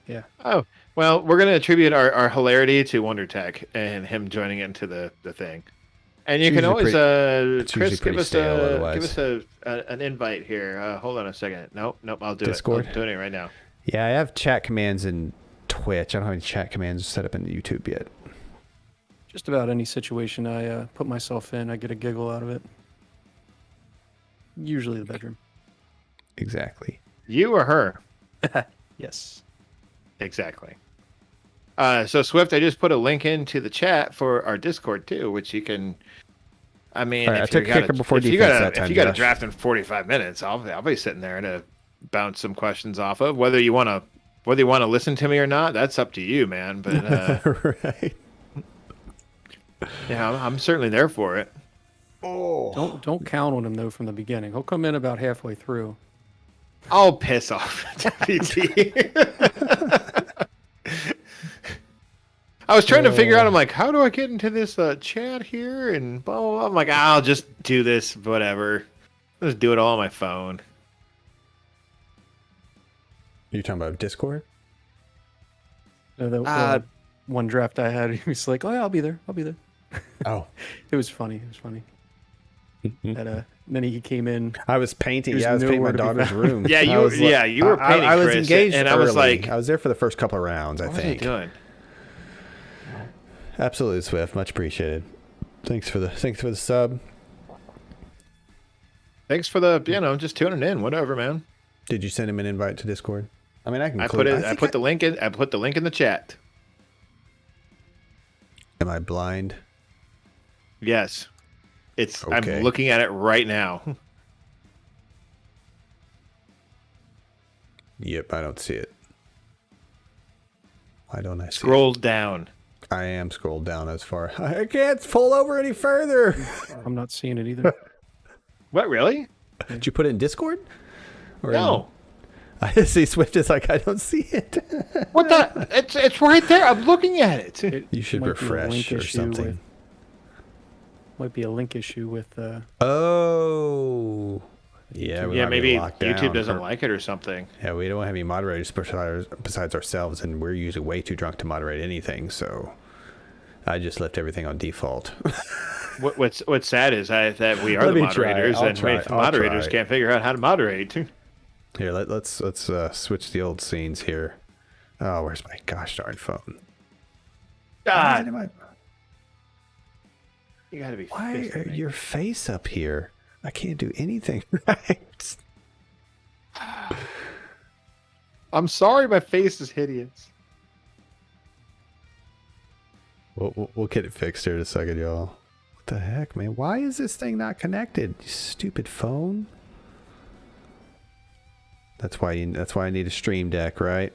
yeah. Oh, well, we're going to attribute our hilarity to Wonder Tech and him joining into the thing. And you It's can usually always, it's Chris, usually pretty give us stale otherwise. an invite here. Hold on a second. Nope, I'll do Discord? it. I'm doing it right now. Yeah, I have chat commands in Twitch. I don't have any chat commands set up in YouTube yet. Just about any situation I put myself in, I get a giggle out of it. Usually the bedroom. Exactly. You or her? Yes. Exactly. So Swift, I just put a link into the chat for our Discord too, which you can. I mean, All right, I took kicker before if you defense got that time, if you got a Josh. draft in 45 minutes, I'll be sitting there to bounce some questions off of. Whether you want to listen to me or not, that's up to you, man. But Right. yeah, I'm certainly there for it. Oh. Don't count on him though from the beginning. He'll come in about halfway through. I'll piss off PT. I was trying to figure out. I'm like, how do I get into this chat here? And blah, blah, blah. I'm like, I'll just do this, whatever. I'll just do it all on my phone. You're talking about Discord? The one draft I had, he was like, "Oh yeah, I'll be there. I'll be there." Oh. It was funny. And then he came in. I was painting. There's I was painting my nowhere to be daughter's found. room. Yeah, I was you were painting. I was Chris, engaged, and I was early. like, I was there for the first couple of rounds. I what was he think. doing? Absolutely, Swift. Much appreciated. Thanks for the sub. Thanks for the just tuning in. Whatever, man. Did you send him an invite to Discord? I mean, I can. I put the link in. I put the link in the chat. Am I blind? Yes, it's. Okay. I'm looking at it right now. Yep, I don't see it. Why don't I see Scroll down. it? I am scrolled down as far. I can't pull over any further. I'm not seeing it either. What, really? Did you put it in Discord? Or No. I see Swift is like, I don't see it. What the? It's right there. I'm looking at it. It You should might be a refresh link or issue something. Might be a link issue with. Oh. Yeah, we Yeah, might be maybe locked YouTube down doesn't for- like it or something. Yeah, we don't have any moderators besides ourselves, and we're usually way too drunk to moderate anything, so I just left everything on default. What's sad is that we are Let the me try. moderators, I'll and try. the I'll moderators try. can't figure out how to moderate. Here, let's switch the old scenes here. Oh, where's my gosh darn phone? God, Why, you gotta be. why fisting are me. your face up here? I can't do anything right. I'm sorry, my face is hideous. We'll get it fixed here in a second, y'all. What the heck, man? Why is this thing not connected? You stupid phone. That's why I need a stream deck, right?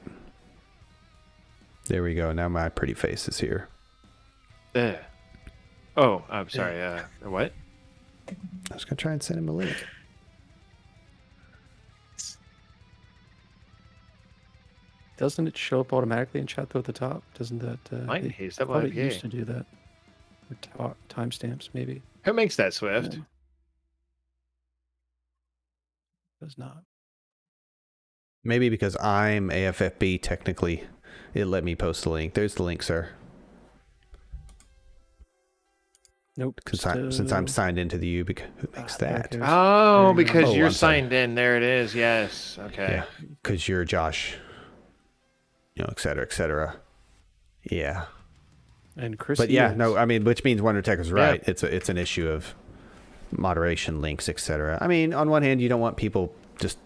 There we go. Now my pretty face is here. Oh, I'm sorry. What? I was gonna try and send him a link. Doesn't it show up automatically in chat though at the top? Doesn't that? Mine it- hates I thought it WIPA. used to do that. Or timestamps maybe. Who makes that, Swift? Yeah. Does not. Maybe because I'm AFFB, technically, it let me post the link. There's the link, sir. Nope. Since I'm signed into the U, because who makes that? there. Oh, There you go. because Oh, you're I'm sorry. signed in. There it is. Yes. Okay. Yeah, because you're Josh. You know, et cetera, et cetera. Yeah. And Chris. But yeah, is. no, I mean, which means Wonder Tech is Yeah. right. It's an issue of moderation, links, etc. I mean, on one hand, you don't want people just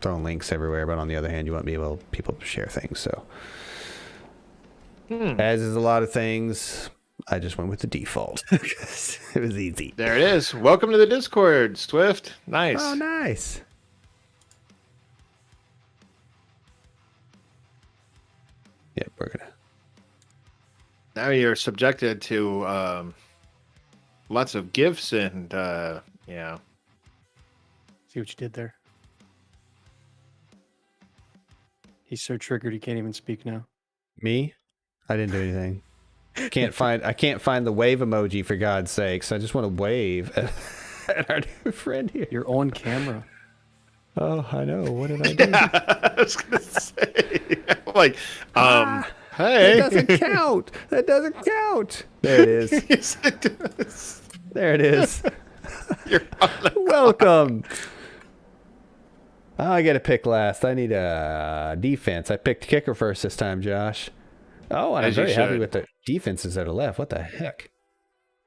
throwing links everywhere, but on the other hand, you want people to share things. So, as is a lot of things, I just went with the default because it was easy. There it is. Welcome to the Discord, Swift. Nice. Oh, nice. Yeah, we're gonna. Now you're subjected to lots of gifts and yeah. See what you did there. He's so triggered he can't even speak now. Me? I didn't do anything. I can't find the wave emoji for God's sakes. I just want to wave at our new friend here. You're on camera. Oh, I know. What did I do? Yeah, I was gonna say, like, hey, That doesn't count. That doesn't count. There it is. Yes, it does. There it is. You're on the Welcome. Oh, I get to pick last. I need a defense. I picked kicker first this time, Josh. Oh, and I'm As you very happy should. with the defenses that are left. What the heck?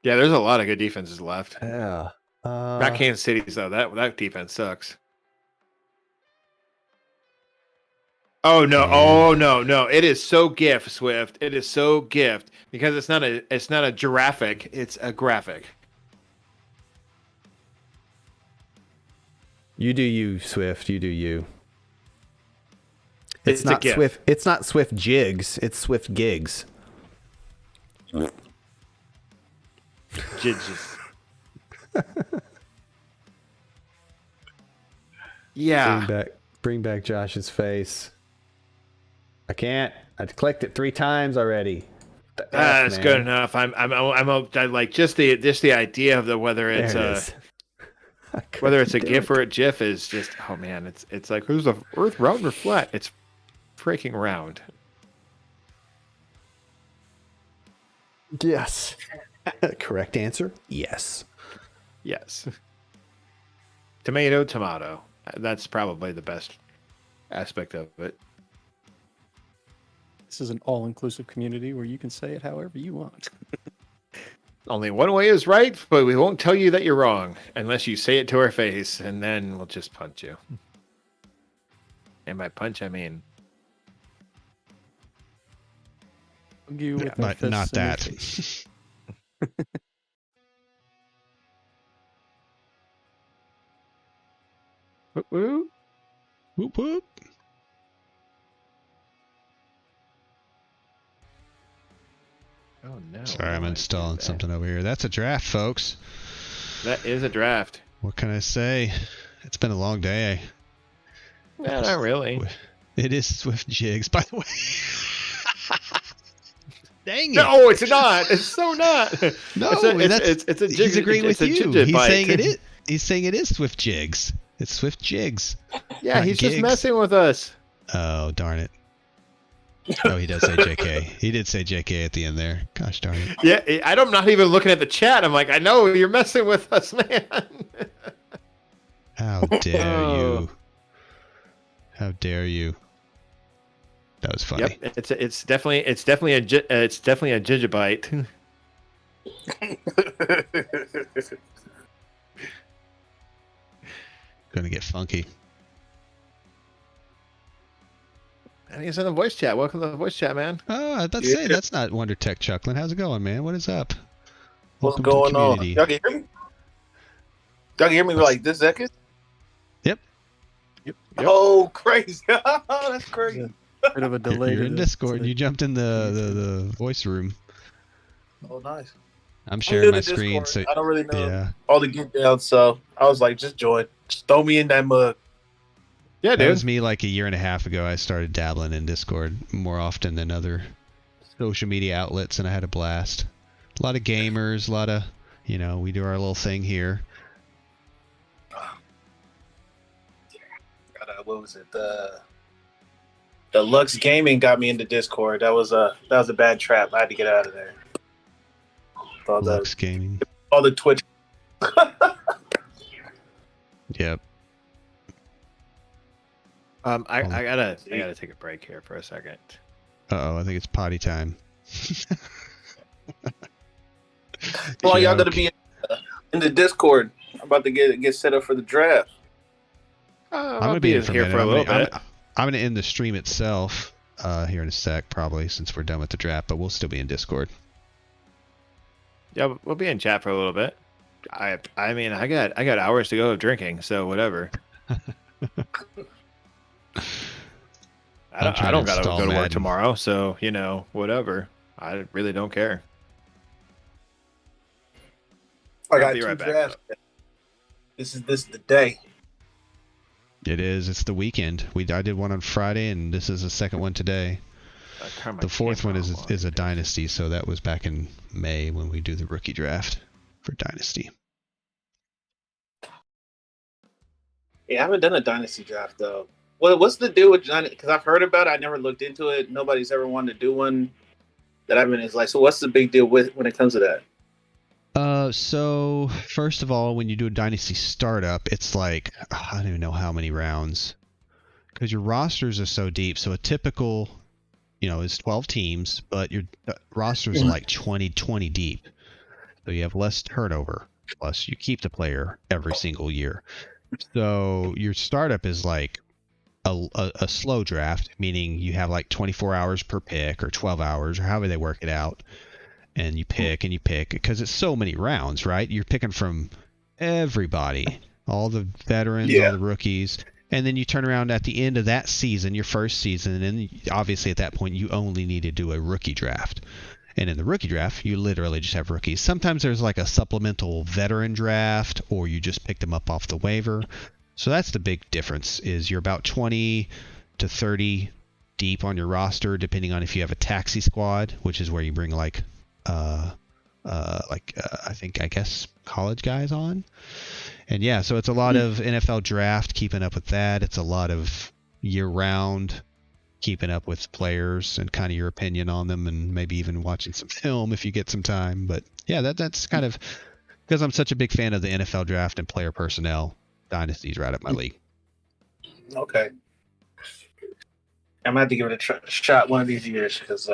Yeah, there's a lot of good defenses left. Yeah. Not Kansas City's though. That defense sucks. Oh no! Yeah. Oh no! It is so gift, Swift. It is so gift because it's not a giraffic. It's a graphic. You do you, Swift. You do you. It's a not gift. Swift. It's not Swift Jigs. It's Swift Gigs. Jidges. Yeah. Bring back Josh's face. I can't. I clicked it 3 times already. That's good enough. I like just the idea of the whether it's a GIF or a GIF is just, oh man, it's like, who's the Earth, round or flat? It's freaking round. Yes. Correct answer? Yes. Yes. Tomato. That's probably the best aspect of it. This is an all-inclusive community where you can say it however you want. Only one way is right, but we won't tell you that you're wrong unless you say it to our face, and then we'll just punch you. And by punch, I mean... You with But fists not in your that. face. Woo-woo. Whoop whoop. Oh no. Sorry, I'm Why did I do installing that? something over here. That's a draft, folks. That is a draft. What can I say? It's been a long day. Yeah, not really. It is Swift Jigs, by the way. Dang it. No, it's not. It's so not. No, it's a he's agreeing with it's a you. jigit He's bite. saying it is. He's saying it is Swift Jigs. It's Swift Jigs. Yeah, not he's just gigs. messing with us. Oh, darn it. Oh, he does say JK. He did say JK at the end there. Gosh darn it. Yeah, I'm not even looking at the chat. I'm like, I know you're messing with us, man. How dare Oh. you? How dare you? That was funny. Yep, it's definitely a gigabite. Gonna get funky. And he's in the voice chat. Welcome to the voice chat, man. Oh, I was about to say that's not Wonder Tech chuckling. How's it going, man? What is up? What's Welcome to the going on? community. Y'all can hear me? Y'all can hear me like this second? Yep. Oh, crazy. That's crazy. Bit of a delay. You're to in the- Discord. to the- You jumped in the voice room. Oh, nice. I'm I'm sharing new my to screen, Discord. so I don't really know yeah. all the get down, so I was like, just join. Just throw me in that mug. Yeah, That dude. was me like a year and a half ago. I started dabbling in Discord more often than other social media outlets, and I had a blast. A lot of gamers, a lot of, we do our little thing here. What was it? The Lux Gaming got me into Discord. That was a bad trap. I had to get out of there. Lux Gaming. All the Twitch. Yep. I gotta take a break here for a second. Uh-oh, I think it's potty time. Well, y'all Joke. gonna be in the Discord. I'm about to get set up for the draft. I'm I'll gonna be in here a for a minute. little bit. I'm gonna end the stream itself here in a sec, probably, since we're done with the draft, but we'll still be in Discord. Yeah, we'll be in chat for a little bit. I mean, I got hours to go of drinking, so whatever. I'm I trying don't to gotta install go to work Madden. tomorrow, so whatever. I really don't care. I I'll got be 2 right back, drafts. This is the day. It is. It's the weekend. I did one on Friday, and this is the second one today. The fourth one is a dynasty, so that was back in May when we do the rookie draft for dynasty. Yeah, I haven't done a dynasty draft though. What's the deal with dynasty? Because I've heard about it, I never looked into it. Nobody's ever wanted to do one that I've been. It's like, so what's the big deal with when it comes to that? So first of all, when you do a dynasty startup, it's like I don't even know how many rounds, because your rosters are so deep. So a typical, is 12 teams, but your rosters are like 20 deep. So you have less turnover. Plus, you keep the player every single year. So your startup is like a slow draft, meaning you have like 24 hours per pick or 12 hours or however they work it out. And you pick because it's so many rounds, right? You're picking from everybody, all the veterans, all the rookies. And then you turn around at the end of that season, your first season, and then obviously at that point you only need to do a rookie draft. And in the rookie draft, you literally just have rookies. Sometimes there's like a supplemental veteran draft, or you just pick them up off the waiver. So that's the big difference, is you're about 20 to 30 deep on your roster, depending on if you have a taxi squad, which is where you bring I guess college guys on. And yeah, so it's a lot of NFL draft, keeping up with that. It's a lot of year round, keeping up with players and kind of your opinion on them, and maybe even watching some film if you get some time. But yeah, that's kind of, because I'm such a big fan of the NFL draft and player personnel, Dynasty's right up my league. Okay. I'm gonna have to give it a shot one of these years because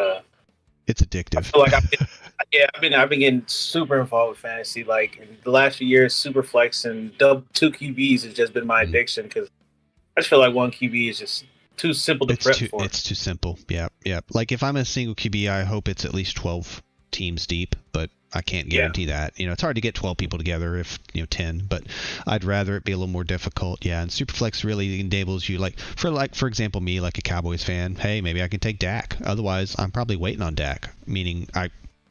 it's addictive. I feel like I've been getting super involved with fantasy. Like in the last few years, Superflex and 2 QBs has just been my addiction, because I just feel like 1 QB is just too simple to prep for. It's too simple. Yeah. Like if I'm a single QB, I hope it's at least 12 teams deep, but I can't guarantee that. It's hard to get 12 people together, if 10, but I'd rather it be a little more difficult. Yeah, and Superflex really enables you, for example, me, like a Cowboys fan, hey, maybe I can take Dak. Otherwise, I'm probably waiting on Dak, meaning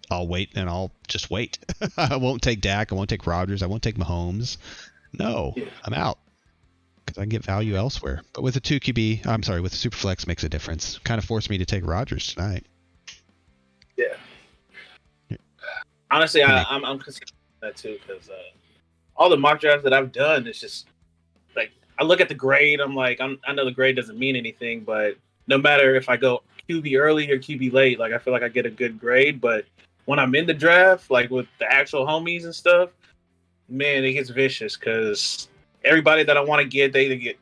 I'll wait and I'll just wait. I won't take Dak, I won't take Rodgers, I won't take Mahomes. No, I'm out, because I can get value elsewhere. But with the with the Superflex makes a difference. Kind of forced me to take Rodgers tonight. Yeah. Honestly, I'm considering that too, because all the mock drafts that I've done, it's just like I look at the grade. I'm like, I know the grade doesn't mean anything, but no matter if I go QB early or QB late, like I feel like I get a good grade. But when I'm in the draft, like with the actual homies and stuff, man, it gets vicious, because everybody that I want to get, they get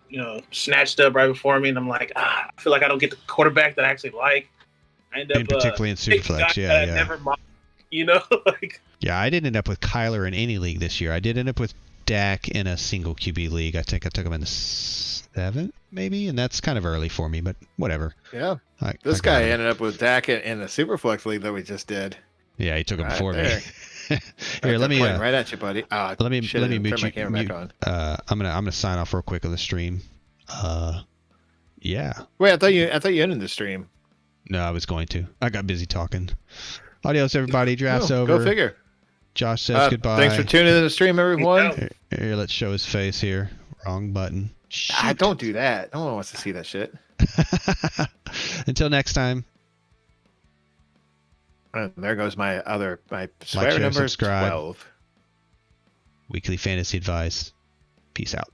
snatched up right before me, and I'm like, I feel like I don't get the quarterback that I actually like. I end up and particularly in Superflex, I never mocked. Yeah, I didn't end up with Kyler in any league this year. I did end up with Dak in a single QB league. I think I took him in the 7th, maybe, and that's kind of early for me, but whatever. Yeah. This guy ended up with Dak in the Superflex league that we just did. Yeah, he took him before me. Here, let me right at you, buddy. Let me mute my camera back on. I'm gonna sign off real quick on the stream. Yeah. Wait, I thought you ended the stream. No, I was going to. I got busy talking. Adios, everybody. Draft's over. Go figure. Josh says goodbye. Thanks for tuning in to the stream, everyone. Here, let's show his face here. Wrong button. Don't do that. No one wants to see that shit. Until next time. And there goes my swear number, subscribe. 12. Weekly fantasy advice. Peace out.